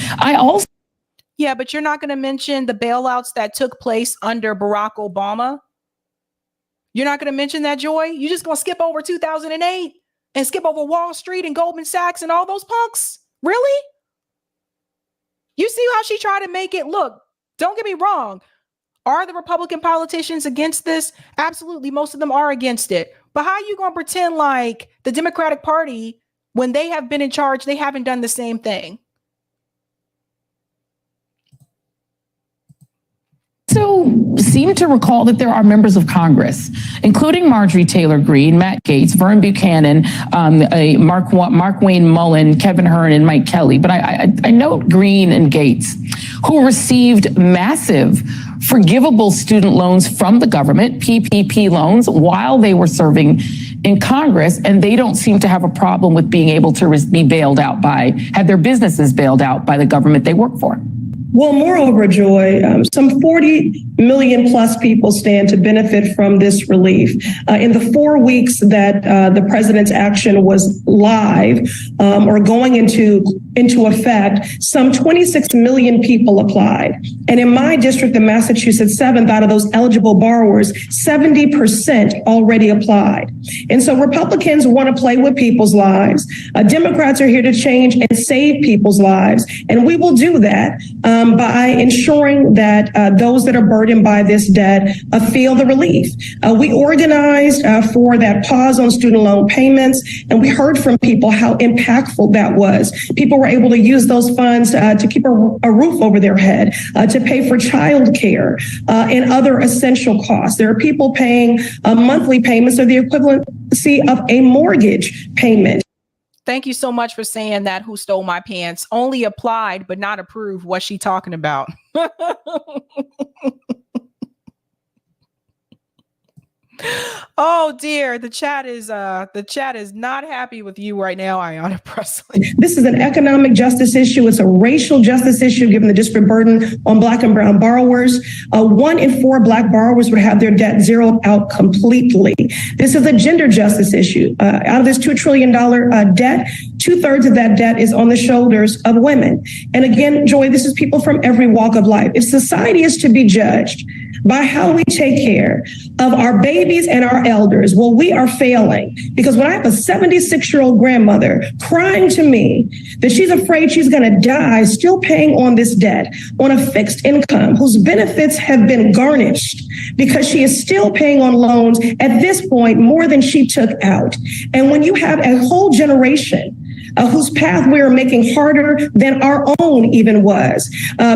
Yeah, but you're not going to mention the bailouts that took place under Barack Obama. You're not going to mention that, Joy. You're just going to skip over 2008 and skip over Wall Street and Goldman Sachs and all those punks. Really? You see how she tried to make it look? Don't get me wrong. Are the Republican politicians against this? Absolutely. Most of them are against it. But how are you going to pretend like the Democratic Party, when they have been in charge, they haven't done the same thing? Also seem to recall that there are members of Congress, including Marjorie Taylor Greene, Matt Gaetz, Vern Buchanan, Mark Wayne Mullen, Kevin Hern, and Mike Kelly. But I note Greene and Gaetz, who received massive forgivable student loans from the government, PPP loans, while they were serving in Congress, and they don't seem to have a problem with being able to be bailed out have their businesses bailed out by the government they work for. Well, moreover, Joy, some 40 million plus people stand to benefit from this relief. In the 4 weeks that the president's action was live or going into effect, some 26 million people applied. And in my district, the Massachusetts 7th, out of those eligible borrowers, 70% already applied. And so Republicans want to play with people's lives. Democrats are here to change and save people's lives. And we will do that by ensuring that those that are burdened by this debt feel the relief. We organized for that pause on student loan payments, and we heard from people how impactful that was. People were able to use those funds to keep a roof over their head, to pay for childcare and other essential costs. There are people paying monthly payments or the equivalency of a mortgage payment. Thank you so much for saying that. Who stole my pants? Only applied, but not approved. What's she talking about? Oh dear, the chat is not happy with you right now, Ayanna Pressley. This is an economic justice issue. It's a racial justice issue, given the disparate burden on Black and brown borrowers. 1 in 4 Black borrowers would have their debt zeroed out completely. This is a gender justice issue. Out of this $2 trillion debt, 2/3 of that debt is on the shoulders of women. And again, Joy, this is people from every walk of life. If society is to be judged by how we take care of our babies and our elders, well, we are failing. Because when I have a 76-year-old grandmother crying to me that she's afraid she's going to die still paying on this debt on a fixed income whose benefits have been garnished because she is still paying on loans at this point more than she took out. And when you have a whole generation whose path we are making harder than our own even was,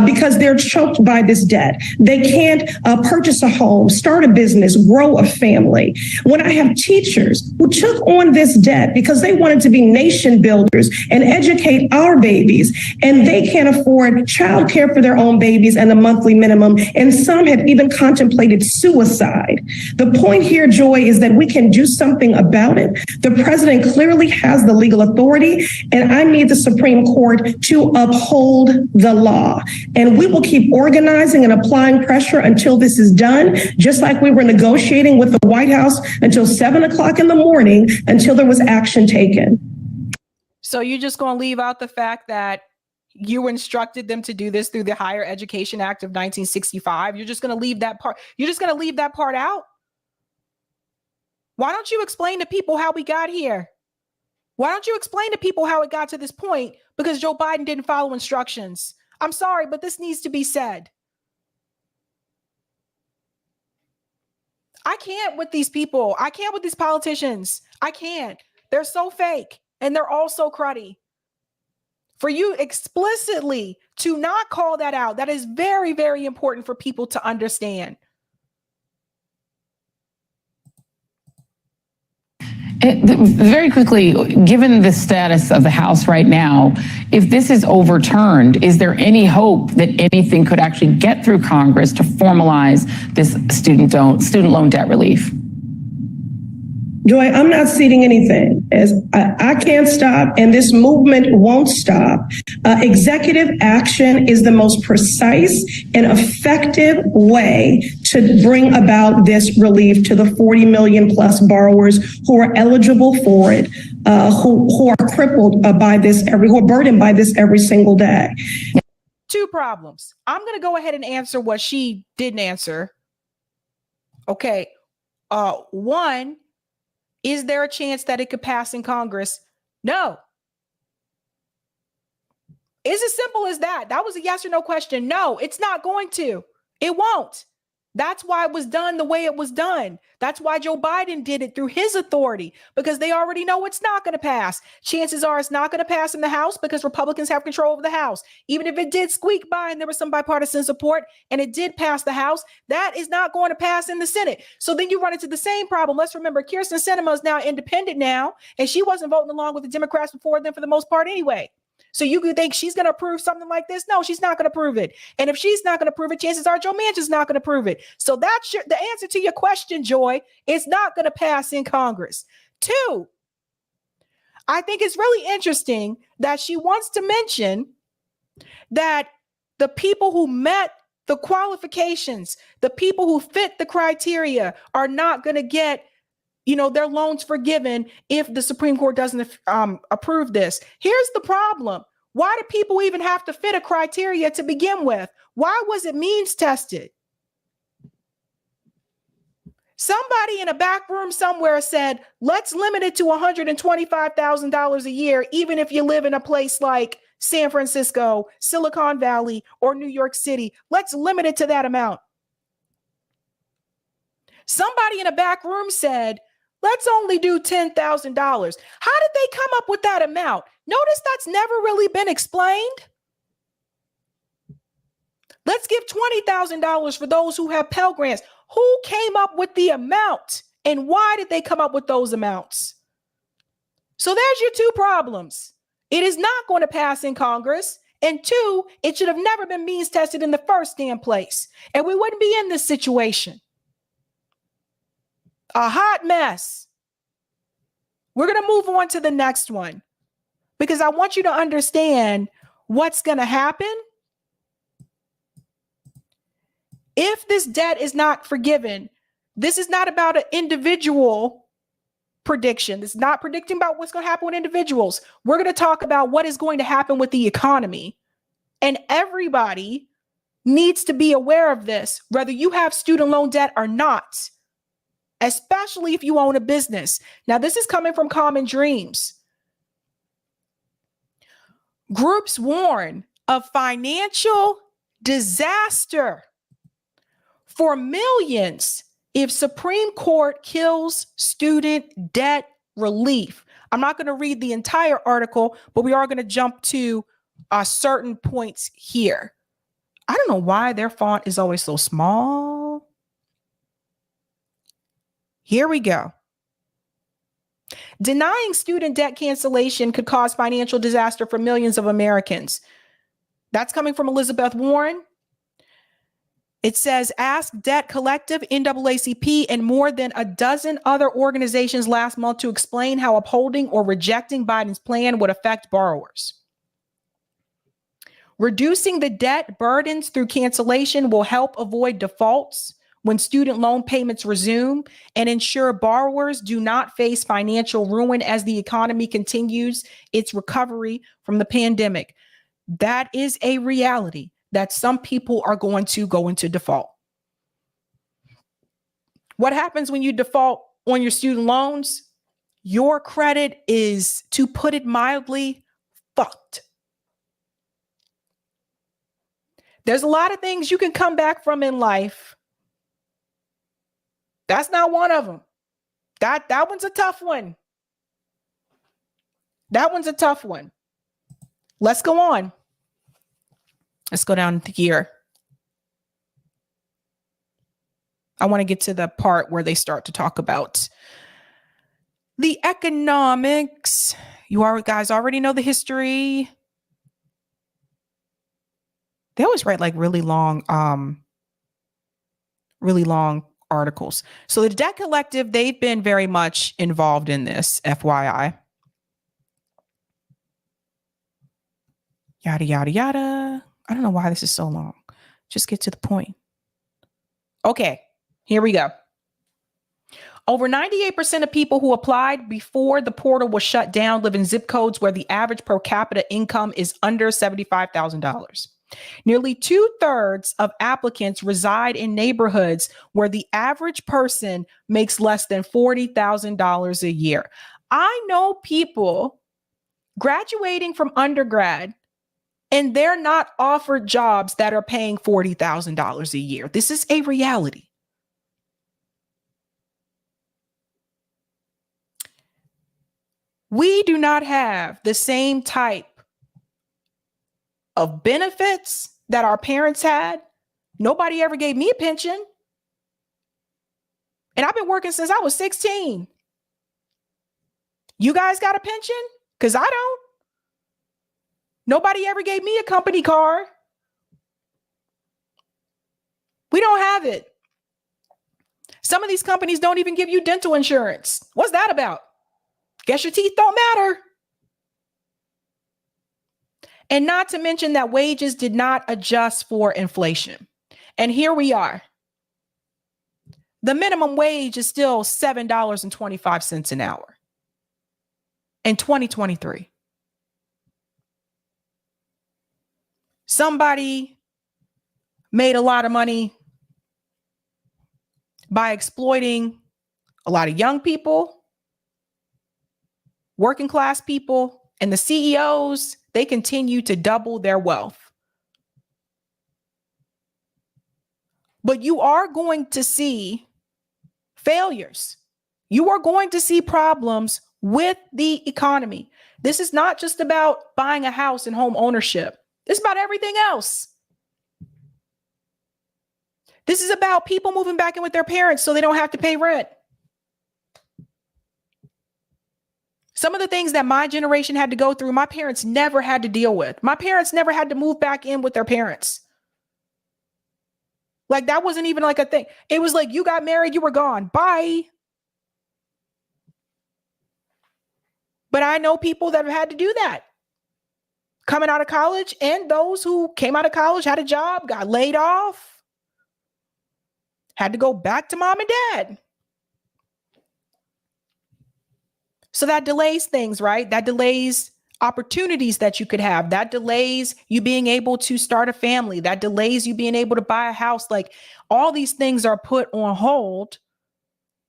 because they're choked by this debt. They can't purchase a home, start a business, grow a family. When I have teachers who took on this debt because they wanted to be nation builders and educate our babies, and they can't afford childcare for their own babies and the monthly minimum, and some have even contemplated suicide. The point here, Joy, is that we can do something about it. The president clearly has the legal authority, and I need the Supreme Court to uphold the law. And we will keep organizing and applying pressure until this is done, just like we were negotiating with the White House until 7 o'clock in the morning until there was action taken. So you're just going to leave out the fact that you instructed them to do this through the Higher Education Act of 1965? You're just going to leave that part. You're just going to leave that part out? Why don't you explain to people how we got here? Why don't you explain to people how it got to this point? Because Joe Biden didn't follow instructions. I'm sorry, but this needs to be said. I can't with these people. I can't with these politicians. I can't. They're so fake and they're all so cruddy. For you explicitly to not call that out, that is very, very important for people to understand. Very quickly, given the status of the House right now, if this is overturned, is there any hope that anything could actually get through Congress to formalize this student loan debt relief? Joy, I'm not ceding anything. As I can't stop, and this movement won't stop. Executive action is the most precise and effective way to bring about this relief to the 40 million plus borrowers who are eligible for it, who are crippled by this who are burdened by this every single day. Two problems. I'm going to go ahead and answer what she didn't answer. Okay. One, is there a chance that it could pass in Congress? No. It's as simple as that. That was a yes or no question. No, it's not going to. It won't. That's why it was done the way it was done. That's why Joe Biden did it through his authority, because they already know it's not going to pass. Chances are it's not going to pass in the House because Republicans have control of the House. Even if it did squeak by and there was some bipartisan support and it did pass the House, that is not going to pass in the Senate. So then you run into the same problem. Let's remember, Kyrsten Sinema is now independent now, and she wasn't voting along with the Democrats before then for the most part anyway. So you could think she's going to approve something like this? No, she's not going to approve it. And if she's not going to approve it, chances are Joe Manchin's not going to approve it. So that's the answer to your question, Joy. It's not going to pass in Congress. Two, I think it's really interesting that she wants to mention that the people who met the qualifications, the people who fit the criteria are not going to get their loans forgiven if the Supreme Court doesn't approve this. Here's the problem. Why do people even have to fit a criteria to begin with? Why was it means tested? Somebody in a back room somewhere said, let's limit it to $125,000 a year, even if you live in a place like San Francisco, Silicon Valley, or New York City. Let's limit it to that amount. Somebody in a back room said, let's only do $10,000. How did they come up with that amount? Notice that's never really been explained. Let's give $20,000 for those who have Pell Grants. Who came up with the amount and why did they come up with those amounts? So there's your two problems. It is not going to pass in Congress. And two, it should have never been means tested in the first damn place. And we wouldn't be in this situation. A hot mess. We're going to move on to the next one because I want you to understand what's going to happen if this debt is not forgiven. This is not about an individual prediction. This is not predicting about what's going to happen with individuals. We're going to talk about what is going to happen with the economy. And everybody needs to be aware of this, whether you have student loan debt or not. Especially if you own a business. Now, this is coming from Common Dreams. Groups warn of financial disaster for millions if Supreme Court kills student debt relief. I'm not going to read the entire article, but we are going to jump to certain points here. I don't know why their font is always so small. Here we go. Denying student debt cancellation could cause financial disaster for millions of Americans. That's coming from Elizabeth Warren. It says, Ask Debt Collective, NAACP, and more than a dozen other organizations last month to explain how upholding or rejecting Biden's plan would affect borrowers. Reducing the debt burdens through cancellation will help avoid defaults when student loan payments resume and ensure borrowers do not face financial ruin as the economy continues its recovery from the pandemic. That is a reality that some people are going to go into default. What happens when you default on your student loans? Your credit is, to put it mildly, fucked. There's a lot of things you can come back from in life. That's not one of them. That one's a tough one. That one's a tough one. let's go on. Let's go down the year. I want to get to the part where they start to talk about the economics. Guys already know the history. They always write like really long articles. So the Debt Collective, they've been very much involved in this, FYI. Yada, yada, yada. I don't know why this is so long. Just get to the point. Okay, here we go. Over 98% of people who applied before the portal was shut down live in zip codes where the average per capita income is under $75,000. Nearly 2/3 of applicants reside in neighborhoods where the average person makes less than $40,000 a year. I know people graduating from undergrad and they're not offered jobs that are paying $40,000 a year. This is a reality. We do not have the same type of benefits that our parents had. Nobody ever gave me a pension. And I've been working since I was 16. You guys got a pension? Because I don't. Nobody ever gave me a company car. We don't have it. Some of these companies don't even give you dental insurance. What's that about? Guess your teeth don't matter. And not to mention that wages did not adjust for inflation. And here we are. The minimum wage is still $7.25 an hour in 2023. Somebody made a lot of money by exploiting a lot of young people, working class people, and the CEOs. They continue to double their wealth. But you are going to see failures. You are going to see problems with the economy. This is not just about buying a house and home ownership. It's about everything else. This is about people moving back in with their parents so they don't have to pay rent. Some of the things that my generation had to go through, my parents never had to deal with. My parents never had to move back in with their parents. Like that wasn't even like a thing. It was like you got married, you were gone. Bye. But I know people that have had to do that. Coming out of college, and those who came out of college, had a job, got laid off, had to go back to mom and dad. So that delays things, right? That delays opportunities that you could have. That delays you being able to start a family. That delays you being able to buy a house. Like all these things are put on hold.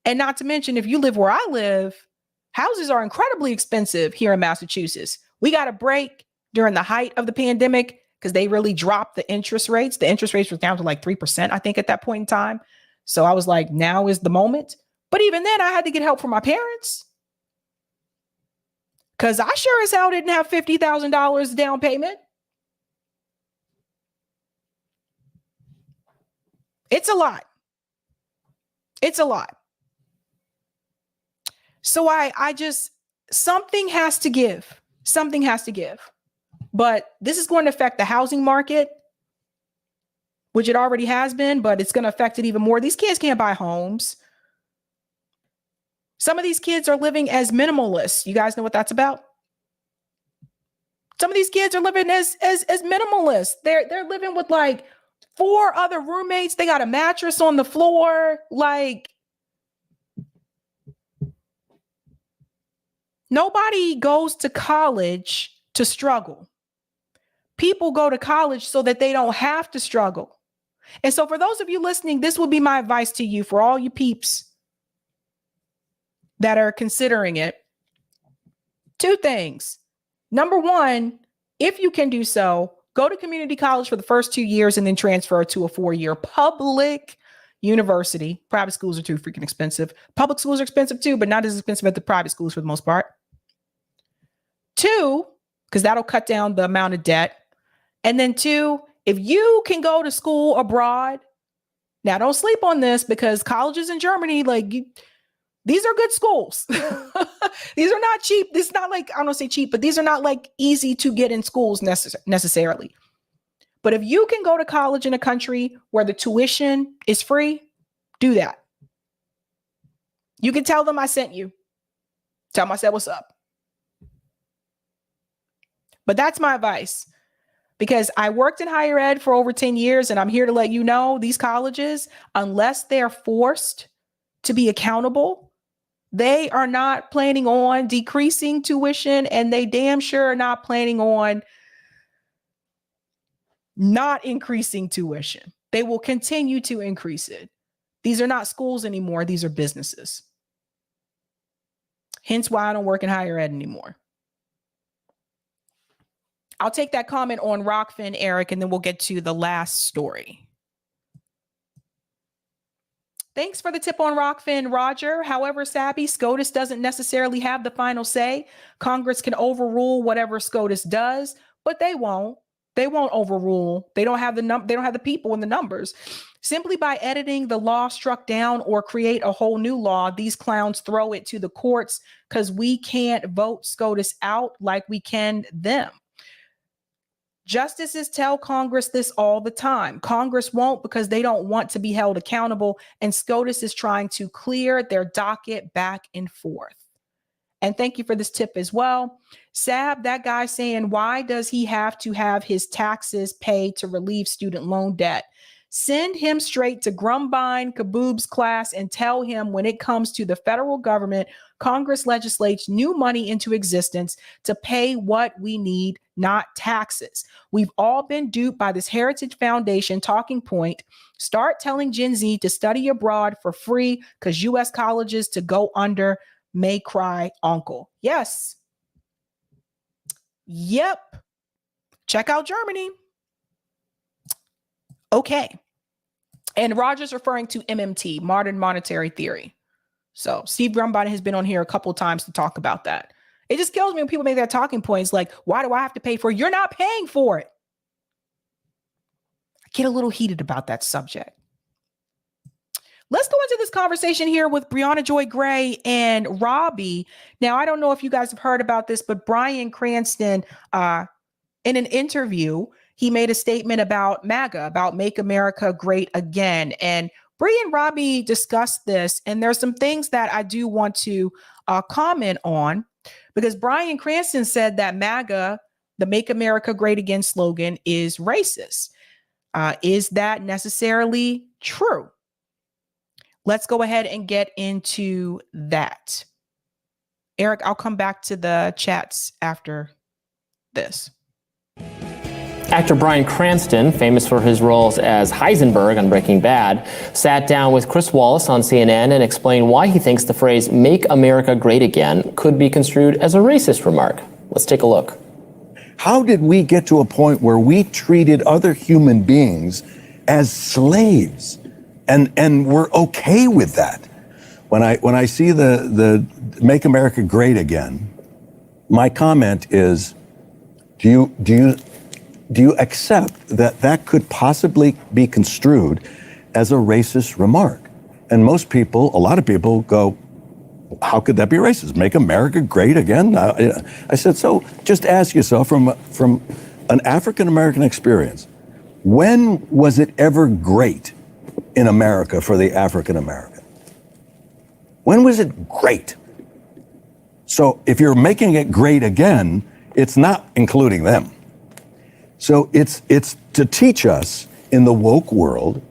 And not to mention, if you live where I live, houses are incredibly expensive here in Massachusetts. We got a break during the height of the pandemic because they really dropped the interest rates. The interest rates were down to like 3%, I think, at that point in time. So I was like, now is the moment. But even then, I had to get help from my parents. Because I sure as hell didn't have $50,000 down payment. It's a lot. It's a lot. So I just, something has to give. Something has to give. But this is going to affect the housing market, which it already has been, but it's going to affect it even more. These kids can't buy homes. Some of these kids are living as minimalists. You guys know what that's about? Some of these kids are living as minimalists. They're living with like 4 other roommates. They got a mattress on the floor. Like, nobody goes to college to struggle. People go to college so that they don't have to struggle. And so for those of you listening, this will be my advice to you, for all you peeps that are considering it. 2 things. Number 1, if you can do so, go to community college for the first 2 years and then transfer to a 4-year public university. Private schools are too freaking expensive. Public schools are expensive too, but not as expensive as the private schools for the most part. 2, because that'll cut down the amount of debt. And then 2, if you can go to school abroad, now don't sleep on this, because colleges in Germany, these are good schools. These are not cheap. This is not like, I don't say cheap, but these are not like easy to get in schools necessarily. But if you can go to college in a country where the tuition is free, do that. You can tell them I sent you. Tell them I said what's up. But that's my advice, because I worked in higher ed for over 10 years, and I'm here to let you know these colleges, unless they're forced to be accountable, they are not planning on decreasing tuition, and they damn sure are not planning on not increasing tuition. They will continue to increase it. These are not schools anymore. These are businesses. Hence why I don't work in higher ed anymore. I'll take that comment on Rockfin, Eric, and then we'll get to the last story. Thanks for the tip on Rockfin, Roger. However, Sabby, Scotus doesn't necessarily have the final say. Congress can overrule whatever Scotus does, but they won't. They won't overrule. They don't have the people and the numbers. Simply by editing the law struck down or create a whole new law, these clowns throw it to the courts because we can't vote SCOTUS out like we can them. Justices tell Congress this all the time. Congress won't because they don't want to be held accountable, and SCOTUS is trying to clear their docket back and forth. And thank you for this tip as well. Sab, that guy saying, why does he have to have his taxes paid to relieve student loan debt? Send him straight to Grumbine Kaboob's class and tell him when it comes to the federal government, Congress legislates new money into existence to pay what we need, not taxes. We've all been duped by this Heritage Foundation talking point. Start telling Gen Z to study abroad for free because U.S. colleges to go under may cry uncle. Yes. Yep. Check out Germany. Okay. And Roger's referring to MMT, modern monetary theory. So Steve Grumbine has been on here a couple of times to talk about that. It just kills me when people make that talking points like, why do I have to pay for it? You're not paying for it. I get a little heated about that subject. Let's go into this conversation here with Briahna Joy Gray and Robbie. Now, I don't know if you guys have heard about this, but Bryan Cranston, in an interview, he made a statement about MAGA, about Make America Great Again. And Bree and Robbie discussed this, and there's some things that I do want to comment on, because Bryan Cranston said that MAGA, the Make America Great Again slogan, is racist. Is that necessarily true? Let's go ahead and get into that. Eric, I'll come back to the chats after this. Actor Bryan Cranston, famous for his roles as Heisenberg on Breaking Bad, sat down with Chris Wallace on CNN and explained why he thinks the phrase "Make America Great Again" could be construed as a racist remark. Let's take a look. How did we get to a point where we treated other human beings as slaves? And we're okay with that. When I see the Make America Great Again, my comment is, do you accept that that could possibly be construed as a racist remark? And most people, a lot of people go, how could that be racist? Make America great again? I said, so just ask yourself from an African-American experience, when was it ever great in America for the African-American? When was it great? So if you're making it great again, it's not including them. So it's to teach us in the woke world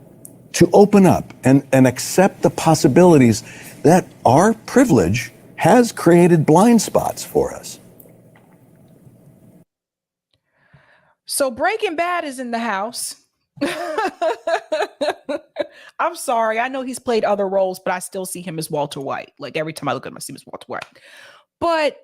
to open up and accept the possibilities that our privilege has created blind spots for us. So Breaking Bad is in the house. I'm sorry. I know he's played other roles, but I still see him as Walter White. Like every time I look at him, I see him as Walter White. But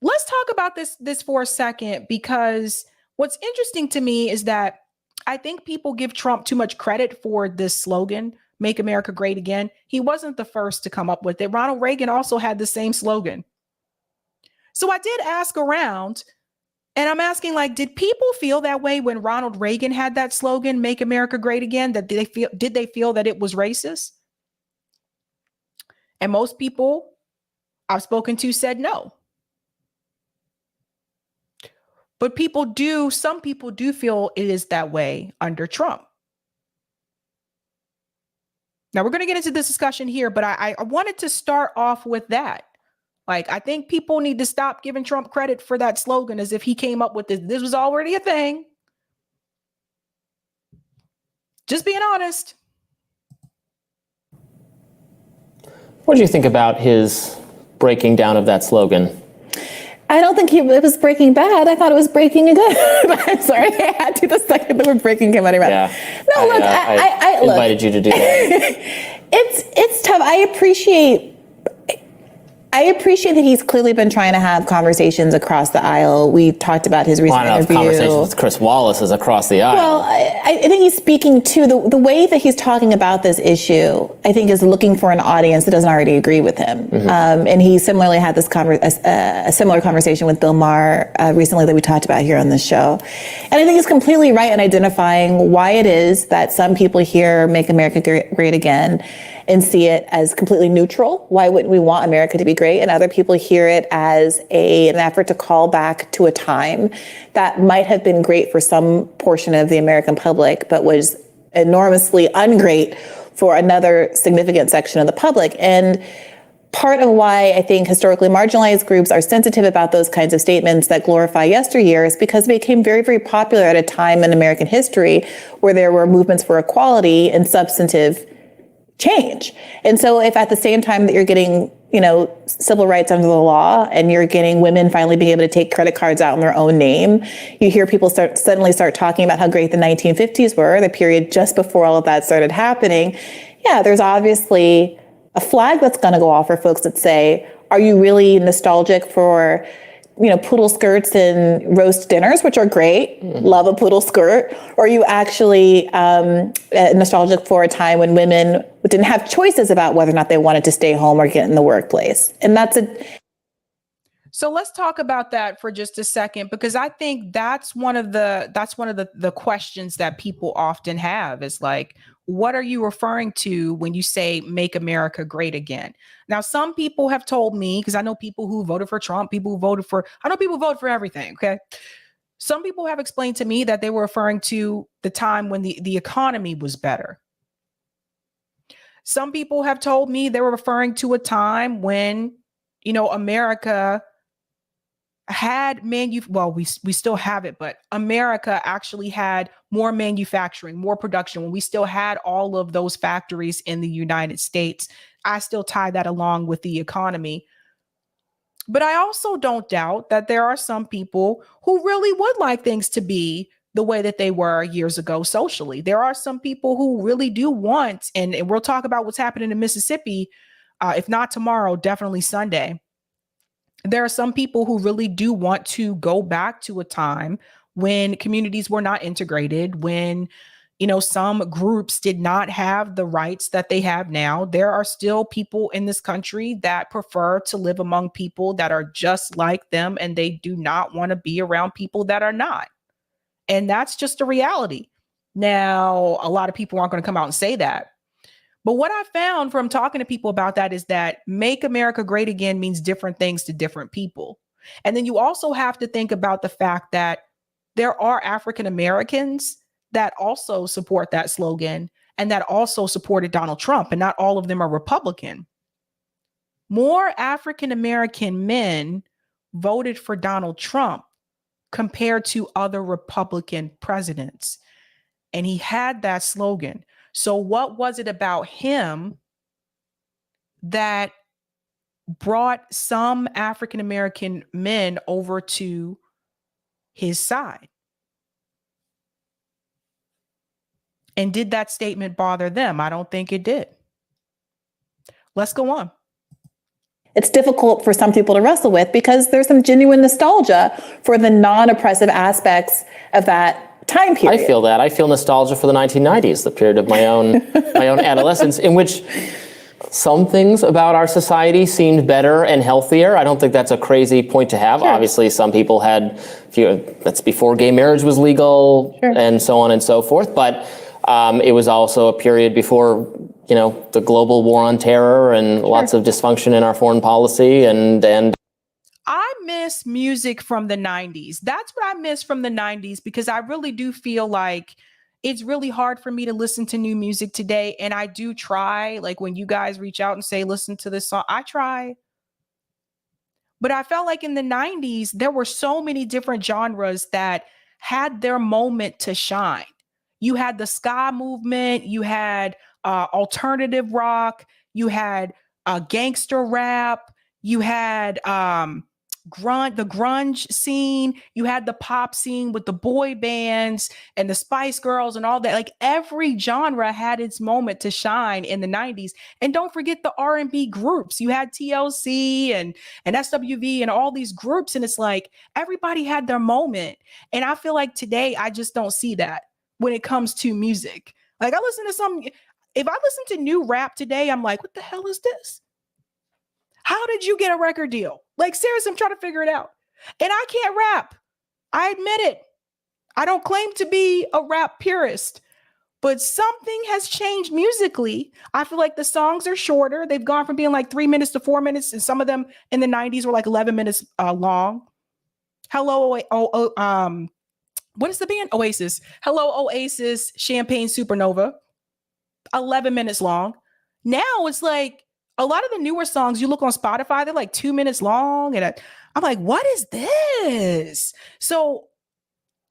let's talk about this for a second, because what's interesting to me is that I think people give Trump too much credit for this slogan, Make America Great Again. He wasn't the first to come up with it. Ronald Reagan also had the same slogan. So I did ask around, And I'm asking, like, did people feel that way when Ronald Reagan had that slogan, "Make America Great Again"? Did they feel that it was racist? And most people I've spoken to said no. But some people do feel it is that way under Trump. Now, we're going to get into this discussion here, but I wanted to start off with that. Like, I think people need to stop giving Trump credit for that slogan as if he came up with this. This was already a thing. Just being honest. What do you think about his breaking down of that slogan? I don't think it was breaking bad. I thought it was breaking good. I'm sorry, I had to the second the word breaking came out of your mouth. Yeah. No, look, I invited you to do that. It's tough. I appreciate that he's clearly been trying to have conversations across the aisle. We talked about his recent interview. Conversations with Chris Wallace is across the aisle. Well, I think he's speaking to the way that he's talking about this issue, I think, is looking for an audience that doesn't already agree with him. Mm-hmm. And he similarly had this a similar conversation with Bill Maher recently that we talked about here on this show. And I think he's completely right in identifying why it is that some people here make America great again and see it as completely neutral. Why wouldn't we want America to be great? And other people hear it as an effort to call back to a time that might have been great for some portion of the American public, but was enormously ungreat for another significant section of the public. And part of why I think historically marginalized groups are sensitive about those kinds of statements that glorify yesteryear is because they became very, very popular at a time in American history where there were movements for equality and substantive change. And so if at the same time that you're getting, civil rights under the law and you're getting women finally being able to take credit cards out in their own name, you hear people suddenly start talking about how great the 1950s were, the period just before all of that started happening. Yeah, there's obviously a flag that's going to go off for folks that say, are you really nostalgic for poodle skirts and roast dinners, which are great. Love a poodle skirt. Or are you actually nostalgic for a time when women didn't have choices about whether or not they wanted to stay home or get in the workplace? And So let's talk about that for just a second, because I think that's one of the questions that people often have is like, what are you referring to when you say make America great again? Now, some people have told me, because I know people who voted for Trump, I know people vote for everything. Okay. Some people have explained to me that they were referring to the time when the economy was better. Some people have told me they were referring to a time when, America had we still have it, but America actually had more manufacturing, more production, when we still had all of those factories in the United States. I still tie that along with the economy. But I also don't doubt that there are some people who really would like things to be the way that they were years ago socially. There are some people who really do want, and we'll talk about what's happening in Mississippi, if not tomorrow, definitely Sunday. There are some people who really do want to go back to a time when communities were not integrated, when, some groups did not have the rights that they have now. There are still people in this country that prefer to live among people that are just like them, and they do not want to be around people that are not. And that's just a reality. Now, a lot of people aren't going to come out and say that. But what I found from talking to people about that is that make America great again means different things to different people. And then you also have to think about the fact that there are African Americans that also support that slogan and that also supported Donald Trump, and not all of them are Republican. More African American men voted for Donald Trump compared to other Republican presidents. And he had that slogan. So what was it about him that brought some African American men over to his side? And did that statement bother them? I don't think it did. Let's go on. It's difficult for some people to wrestle with because there's some genuine nostalgia for the non-oppressive aspects of that time period. I feel that. I feel nostalgia for the 1990s, the period of my own adolescence, in which some things about our society seemed better and healthier. I don't think that's a crazy point to have. Sure. Obviously, some people had, that's before gay marriage was legal, sure, and so on and so forth. But it was also a period before, the global war on terror and sure, lots of dysfunction in our foreign policy. And I miss music from the 90s. That's what I miss from the 90s, because I really do feel like it's really hard for me to listen to new music today. And I do try, like when you guys reach out and say, listen to this song, I try. But I felt like in the 90s, there were so many different genres that had their moment to shine. You had the ska movement, you had alternative rock, you had gangster rap, you had the grunge scene, you had the pop scene with the boy bands and the Spice Girls and all that. Like every genre had its moment to shine in the 90s. And don't forget the R&B groups. You had TLC and SWV and all these groups, and it's like everybody had their moment. And I feel like today I just don't see that when it comes to music. Like if I listen to new rap today, I'm like, what the hell is this? How did you get a record deal? Like, seriously, I'm trying to figure it out. And I can't rap. I admit it. I don't claim to be a rap purist, but something has changed musically. I feel like the songs are shorter. They've gone from being like 3 minutes to 4 minutes, and some of them in the 90s were like 11 minutes long. What is the band? Oasis. Hello, Oasis, Champagne Supernova. 11 minutes long. Now it's like, a lot of the newer songs, you look on Spotify, they're like 2 minutes long. And I'm like, what is this? So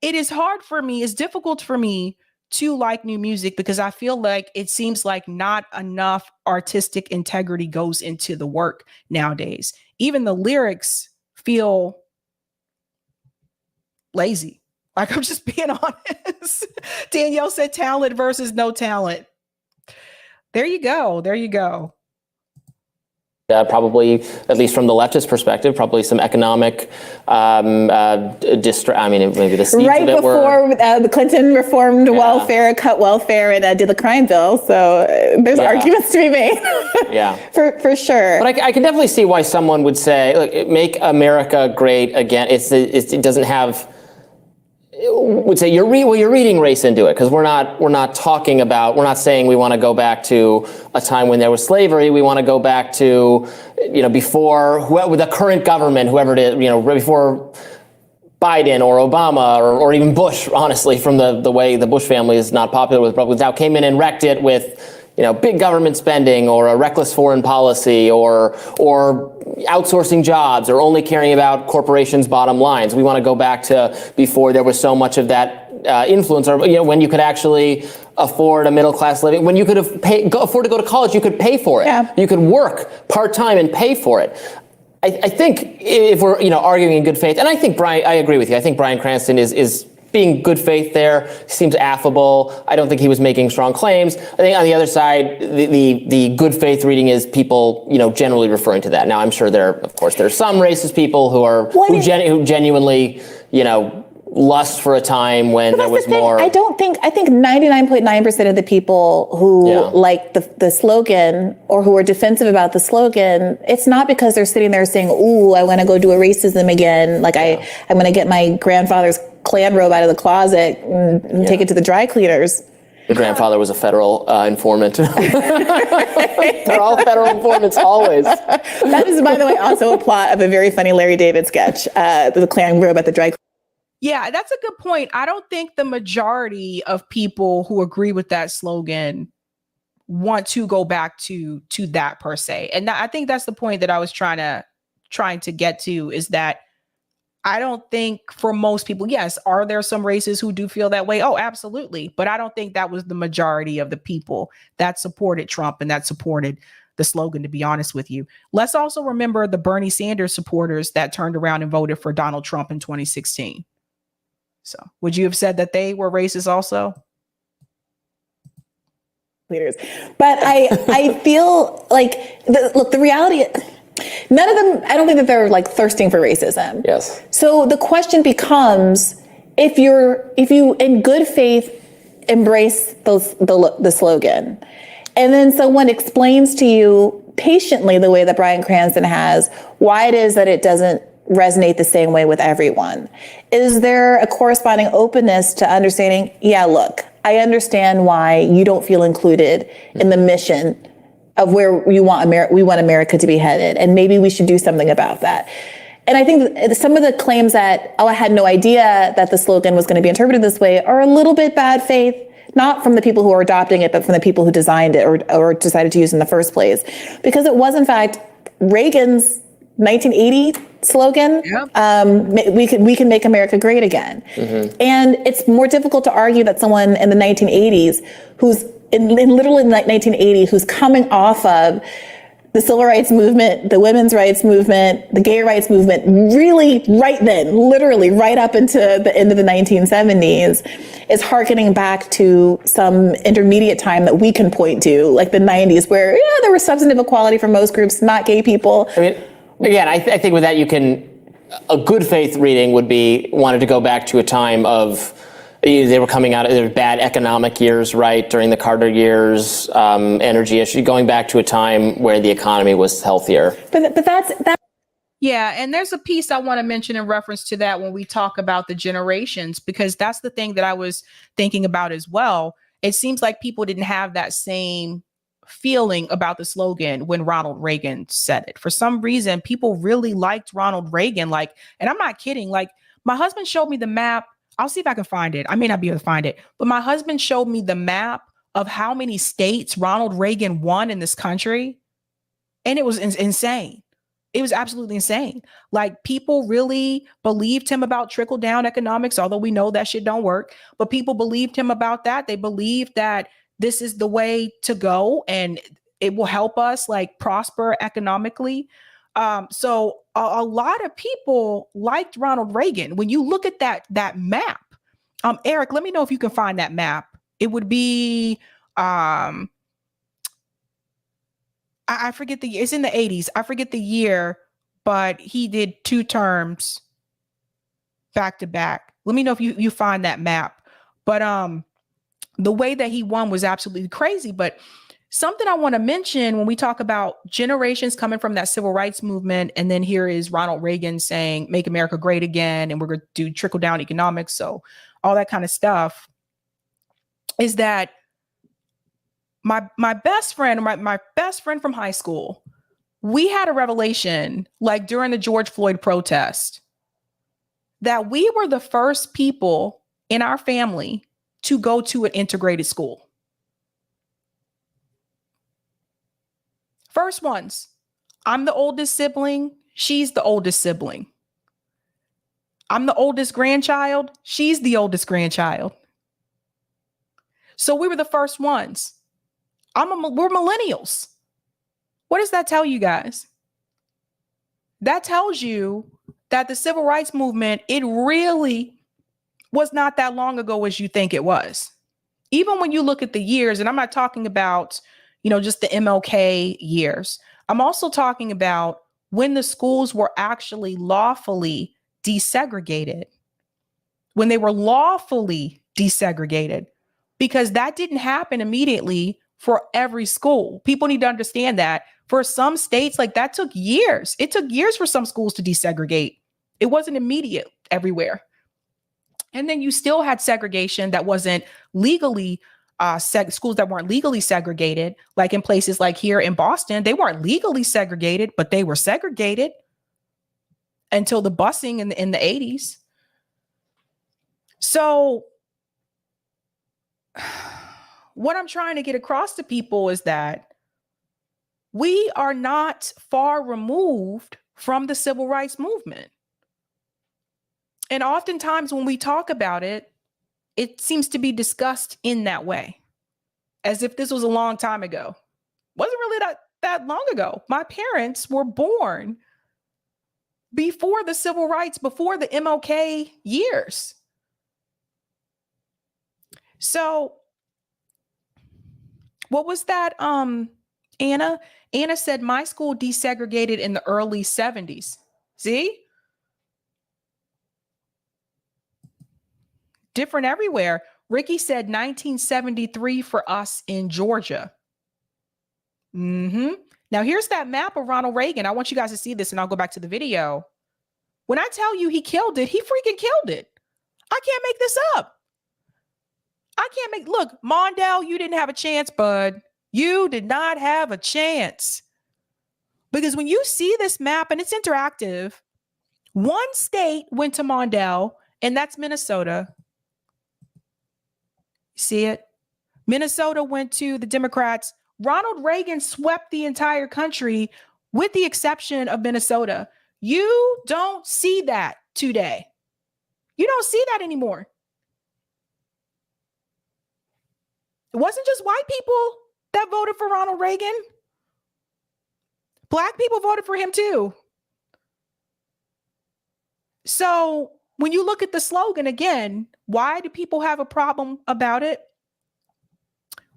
it is hard for me. It's difficult for me to like new music because I feel like it seems like not enough artistic integrity goes into the work nowadays. Even the lyrics feel lazy. Like, I'm just being honest. Danielle said talent versus no talent. There you go. There you go. Probably, at least from the leftist perspective, probably some economic maybe the seeds right of it before the Clinton reformed welfare, cut welfare, and did the crime bill. So there's arguments to be made. Yeah, for sure. But I can definitely see why someone would say, "Look, make America great again." It doesn't have. Would say you're reading race into it, because we're not saying we want to go back to a time when there was slavery. We want to go back to before the current government, whoever it is, before Biden or Obama or even Bush. Honestly, from the way the Bush family is not popular with Republicans now, came in and wrecked it with big government spending or a reckless foreign policy or outsourcing jobs or only caring about corporations' bottom lines. We want to go back to before there was so much of that influence, or when you could actually afford a middle-class living, when you could afford to go to college, you could pay for it. Yeah. You could work part-time and pay for it. I think if we're arguing in good faith, and I agree with you. I think Bryan Cranston is being good faith there. He seems affable. I don't think he was making strong claims. I think on the other side, the good faith reading is people, generally referring to that. Now, I'm sure there's some racist people who genuinely, lust for a time when there was more. I think 99.9% of the people who like the slogan or who are defensive about the slogan, it's not because they're sitting there saying, ooh, I want to go do a racism again. Like I'm going to get my grandfather's Klan robe out of the closet and take it to the dry cleaners. Your grandfather was a federal informant. They're all federal informants always. That is, by the way, also a plot of a very funny Larry David sketch, the Klan robe at the dry cleaners. Yeah, that's a good point. I don't think the majority of people who agree with that slogan want to go back to that per se. And I think that's the point that I was trying to get to, is that I don't think for most people, yes, are there some races who do feel that way? Oh, absolutely. But I don't think that was the majority of the people that supported Trump and that supported the slogan, to be honest with you. Let's also remember the Bernie Sanders supporters that turned around and voted for Donald Trump in 2016. So would you have said that they were racist also? Leaders. But I feel like, the reality, none of them, I don't think that they're like thirsting for racism. Yes. So the question becomes, if you in good faith embrace the slogan, And then someone explains to you patiently, the way that Bryan Cranston has, why it is that it doesn't resonate the same way with everyone. Is there a corresponding openness to understanding, yeah, look, I understand why you don't feel included in the mission of where we want America to be headed, and maybe we should do something about that. And I think some of the claims that, I had no idea that the slogan was going to be interpreted this way, are a little bit bad faith, not from the people who are adopting it, but from the people who designed it or decided to use it in the first place. Because it was, in fact, Reagan's 1980 slogan, we can make America great again. And it's more difficult to argue that someone in the 1980s who's literally in 1980, who's coming off of the civil rights movement, the women's rights movement, the gay rights movement, really right then, literally right up into the end of the 1970s, is hearkening back to some intermediate time that we can point to, like the 90s, where there was substantive equality for most groups, not gay people. I mean, again, I think with that a good faith reading would be wanted to go back to a time of, they were coming out of their bad economic years, right, during the Carter years, energy issue, going back to a time where the economy was healthier. But that's. Yeah, and there's a piece I want to mention in reference to that when we talk about the generations, because that's the thing that I was thinking about as well. It seems like people didn't have that same feeling about the slogan when Ronald Reagan said it. For some reason, people really liked Ronald Reagan. And I'm not kidding, my husband showed me the map. I'll see if I can find it. I may not be able to find it, but my husband showed me the map of how many states Ronald Reagan won in this country. And it was insane. It was absolutely insane. People really believed him about trickle down economics, although we know that shit don't work, but people believed him about that. They believed that this is the way to go and it will help us prosper economically. So a lot of people liked Ronald Reagan. When you look at that map, Eric, let me know if you can find that map. It would be, I forget the year. It's in the 80s. I forget the year, but he did 2 terms back to back. Let me know if you find that map. But the way that he won was absolutely crazy. But something I want to mention when we talk about generations coming from that civil rights movement, and then here is Ronald Reagan saying, make America great again, and we're going to do trickle down economics, so all that kind of stuff, is that my best friend, my best friend from high school, we had a revelation during the George Floyd protest that we were the first people in our family to go to an integrated school. First ones. I'm the oldest sibling. She's the oldest sibling. I'm the oldest grandchild. She's the oldest grandchild. So we were the first ones. We're millennials. What does that tell you guys? That tells you that the civil rights movement, it really was not that long ago as you think it was. Even when you look at the years, and I'm not talking about, just the MLK years. I'm also talking about when the schools were actually lawfully desegregated. When they were lawfully desegregated, because that didn't happen immediately for every school. People need to understand that for some states, that took years. It took years for some schools to desegregate. It wasn't immediate everywhere. And then you still had segregation that wasn't legally, schools that weren't legally segregated, like in places like here in Boston, they weren't legally segregated, but they were segregated until the busing in the 80s. So what I'm trying to get across to people is that we are not far removed from the civil rights movement. And oftentimes when we talk about it, it seems to be discussed in that way, as if this was a long time ago. Wasn't really that long ago. My parents were born before the civil rights, before the MLK years. So what was that, Anna? Anna said my school desegregated in the early 70s. See? Different everywhere. Ricky said 1973 for us in Georgia. Now, here's that map of Ronald Reagan. I want you guys to see this, and I'll go back to the video. When I tell you he killed it, he freaking killed it. I can't make this up. Look, Mondale, you didn't have a chance, bud. You did not have a chance. Because when you see this map, and it's interactive, one state went to Mondale, and that's Minnesota. See it? Minnesota went to the Democrats. Ronald Reagan swept the entire country with the exception of Minnesota. You don't see that today. You don't see that anymore. It wasn't just white people that voted for Ronald Reagan. Black people voted for him too. So when you look at the slogan again, why do people have a problem about it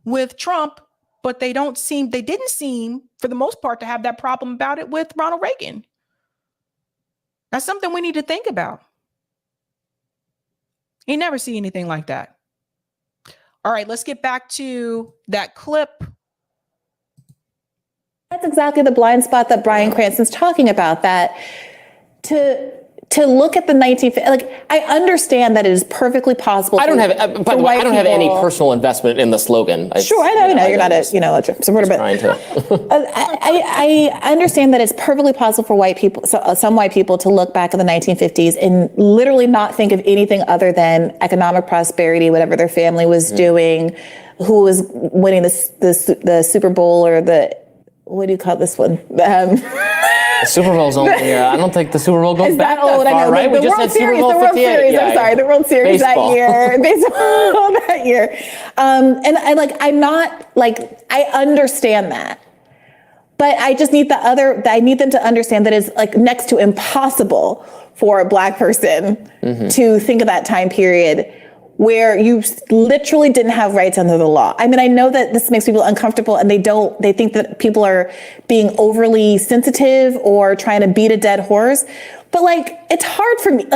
with Trump, but they didn't seem for the most part to have that problem about it with Ronald Reagan? That's something we need to think about. You never see anything like that. All right, let's get back to that clip. That's exactly the blind spot that Bryan Cranston's talking about, that to look at the 1950s, like, I understand that it is perfecally possible. I don't have any personal investment in the slogan. Sure, I know you're not a supporter, but I understand that it's perfectly possible for white people, some white people, to look back at the 1950s and literally not think of anything other than economic prosperity, whatever their family was doing, who was winning the Super Bowl, or what do you call this one? The Super Bowl's only, I don't think the Super Bowl goes back that old? far, right? We just had Super Bowl 58. I'm sorry, the World Series Baseball. that year. Baseball that year. And I understand that. But I just need I need them to understand that it's like next to impossible for a Black person to think of that time period where you literally didn't have rights under the law. I mean, I know that this makes people uncomfortable, and they think that people are being overly sensitive or trying to beat a dead horse. But it's hard for me.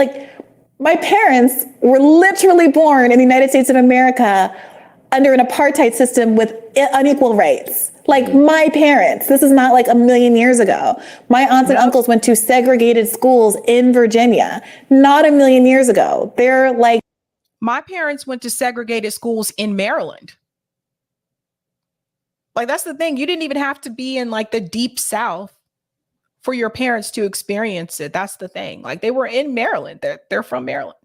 My parents were literally born in the United States of America under an apartheid system with unequal rights. My parents, this is not a million years ago. My aunts and uncles went to segregated schools in Virginia, not a million years ago. They're my parents went to segregated schools in Maryland. That's the thing. You didn't even have to be in the deep South for your parents to experience it. That's the thing. They were in Maryland. They're from Maryland.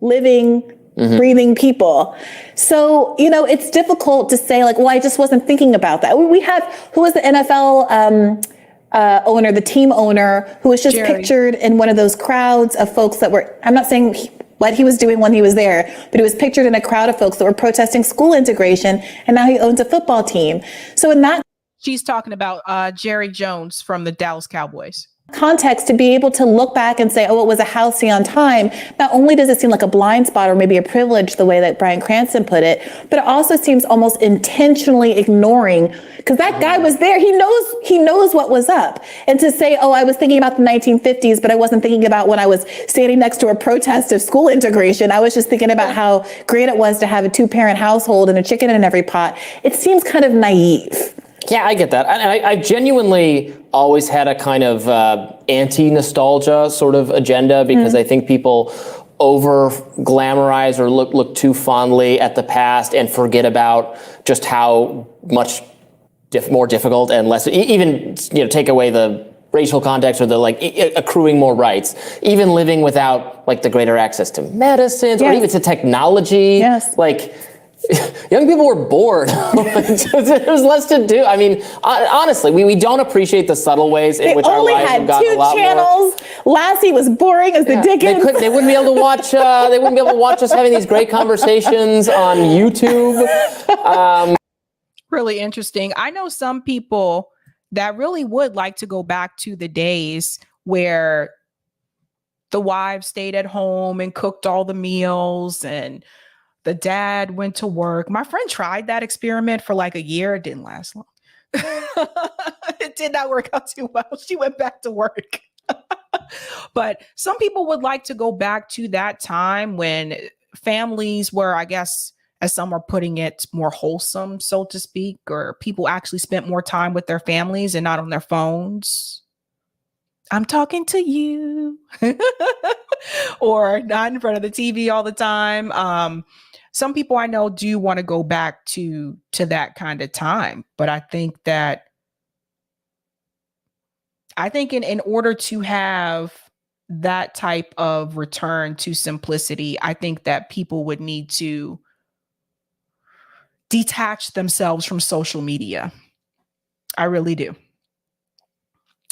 Living, breathing people. So, it's difficult to say I just wasn't thinking about that. We have, who was the NFL owner, the team owner, who was just pictured in one of those crowds of folks that were, I'm not saying what he was doing when he was there, but he was pictured in a crowd of folks that were protesting school integration, and now he owns a football team. So in that, she's talking about Jerry Jones from the Dallas Cowboys. Context, to be able to look back and say, oh, it was a halcyon time, not only does it seem like a blind spot or maybe a privilege, the way that Bryan Cranston put it, but it also seems almost intentionally ignoring, because that guy was there. He knows what was up. And to say, oh, I was thinking about the 1950s, but I wasn't thinking about when I was standing next to a protest of school integration. I was just thinking about how great it was to have a 2-parent household and a chicken in every pot. It seems kind of naive. Yeah, I get that. I genuinely always had a kind of anti-nostalgia sort of agenda, because I think people over-glamorize or look too fondly at the past and forget about just how much more difficult and less, even take away the racial context or the accruing more rights, even living without the greater access to medicines or even to technology. Yes. Young people were bored. There's less to do. I mean, honestly, we don't appreciate the subtle ways in which our lives have gotten a lot more. They only had 2 channels. Lassie was boring as the Dickens. They wouldn't be able to watch. They wouldn't be able to watch us having these great conversations on YouTube. Really interesting. I know some people that really would like to go back to the days where the wives stayed at home and cooked all the meals and the dad went to work. My friend tried that experiment for a year. It didn't last long. It did not work out too well. She went back to work. But some people would like to go back to that time when families were, I guess, as some are putting it, more wholesome, so to speak, or people actually spent more time with their families and not on their phones. I'm talking to you. Or not in front of the TV all the time. Some people I know do want to go back to that kind of time, but I think in order to have that type of return to simplicity, I think that people would need to detach themselves from social media. I really do.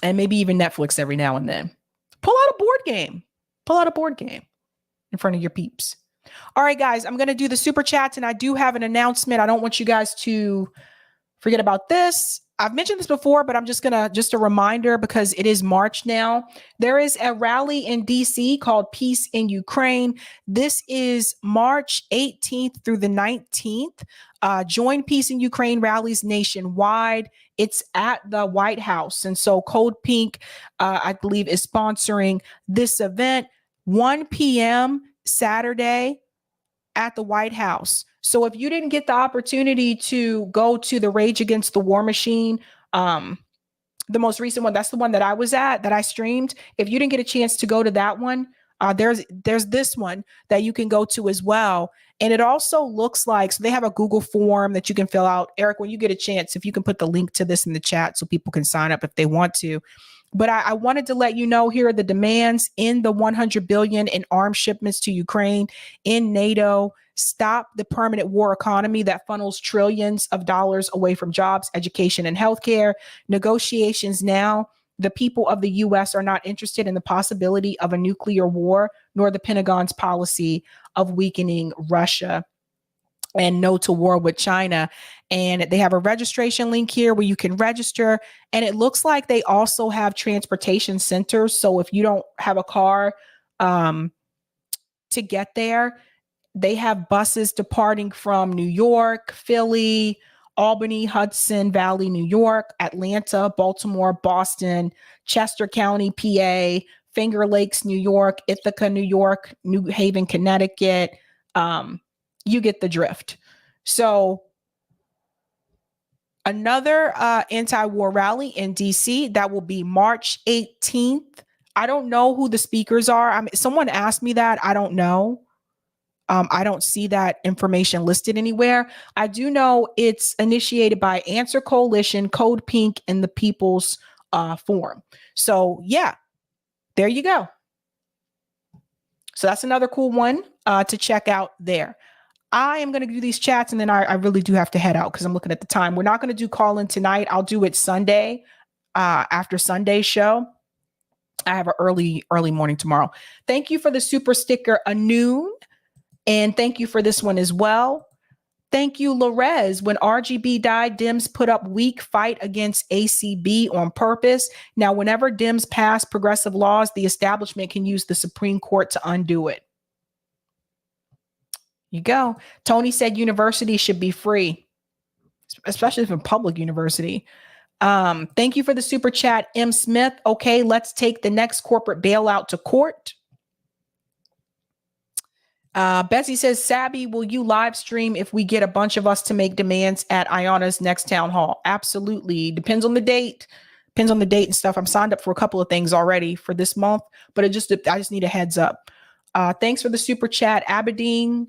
And maybe even Netflix every now and then. Pull out a board game. Pull out a board game in front of your peeps. All right, guys, I'm going to do the super chats, and I do have an announcement. I don't want you guys to forget about this. I've mentioned this before, but I'm just a reminder because it is March now. There is a rally in DC called Peace in Ukraine. This is March 18th through the 19th. Join Peace in Ukraine rallies nationwide. It's at the White House. And so Code Pink, I believe, is sponsoring this event, 1 p.m. Saturday at the White House. So if you didn't get the opportunity to go to the Rage Against the War Machine, the most recent one, that's the one that I was at, that I streamed. If you didn't get a chance to go to that one, there's this one that you can go to as well. And it also looks like, so they have a Google form that you can fill out. Eric, when you get a chance, if you can put the link to this in the chat so people can sign up if they want to. But I wanted to let you know, here are the demands in the 100 billion in arms shipments to Ukraine, in NATO. Stop the permanent war economy that funnels trillions of dollars away from jobs, education, and healthcare. Negotiations now. The people of the U.S. are not interested in the possibility of a nuclear war, nor the Pentagon's policy of weakening Russia. And no to war with China. And they have a registration link here where you can register. And it looks like they also have transportation centers. So if you don't have a car to get there, they have buses departing from New York, Philly, Albany, Hudson Valley, New York, Atlanta, Baltimore, Boston, Chester County, PA, Finger Lakes, New York, Ithaca, New York, New Haven, Connecticut. You get the drift. So another anti-war rally in DC, that will be March 18th. I don't know who the speakers are. I mean, someone asked me that. I don't know. I don't see that information listed anywhere. I do know it's initiated by Answer Coalition, Code Pink, and the People's Forum. So yeah, there you go. So that's another cool one to check out there. I am going to do these chats, and then I really do have to head out because I'm looking at the time. We're not going to do call in tonight. I'll do it Sunday after Sunday's show. I have an early morning tomorrow. Thank you for the super sticker, Anoon. And thank you for this one as well. Thank you, Lorez. When RGB died, Dems put up weak fight against ACB on purpose. Now, whenever Dems pass progressive laws, the establishment can use the Supreme Court to undo it. You go. Tony said university should be free, especially if a public university. Thank you for the super chat, M. Smith. Okay, let's take the next corporate bailout to court. Betsy says, Sabby, will you live stream if we get a bunch of us to make demands at Ayana's next town hall? Absolutely. Depends on the date. Depends on the date and stuff. I'm signed up for a couple of things already for this month, but I just need a heads up. Thanks for the super chat, Aberdeen.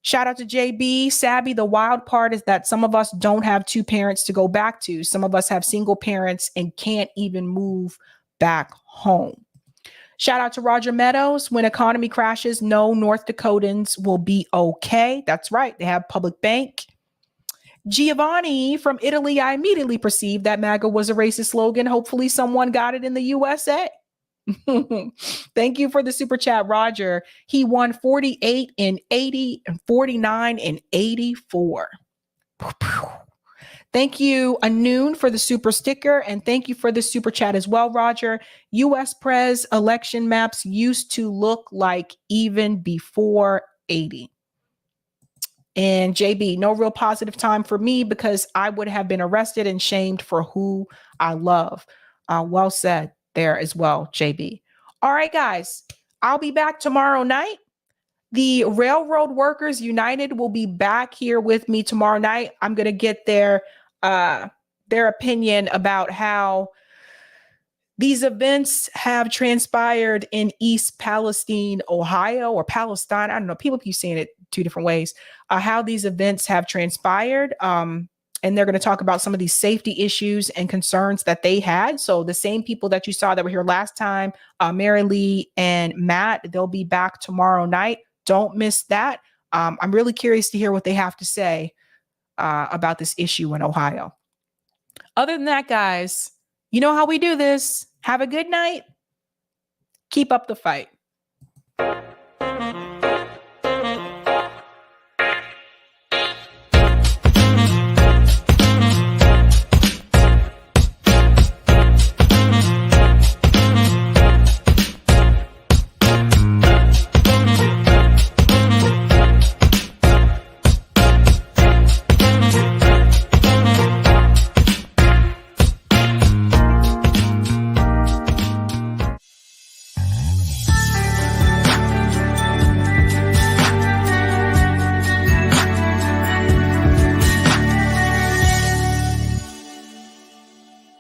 Shout out to JB. Sabby, the wild part is that some of us don't have two parents to go back to. Some of us have single parents and can't even move back home. Shout out to Roger Meadows. When economy crashes, no North Dakotans will be okay. That's right. They have public bank. Giovanni from Italy. I immediately perceived that MAGA was a racist slogan. Hopefully someone got it in the USA. Thank you for the super chat, Roger. He won 48 in 80 and 49 in 84. Thank you, Anoon, for the super sticker, and thank you for the super chat as well, Roger. U.S. Pres election maps used to look like even before 80. And JB, no real positive time for me because I would have been arrested and shamed for who I love. Well said there as well, JB. All right, guys, I'll be back tomorrow night. The Railroad Workers United will be back here with me tomorrow night. I'm going to get their opinion about how these events have transpired in East Palestine, Ohio, or Palestine. I don't know. People keep saying it two different ways. How these events have transpired. And they're going to talk about some of these safety issues and concerns that they had. So the same people that you saw that were here last time, Mary Lee and Matt, they'll be back tomorrow night. Don't miss that. I'm really curious to hear what they have to say about this issue in Ohio. Other than that, guys, you know how we do this. Have a good night. Keep up the fight.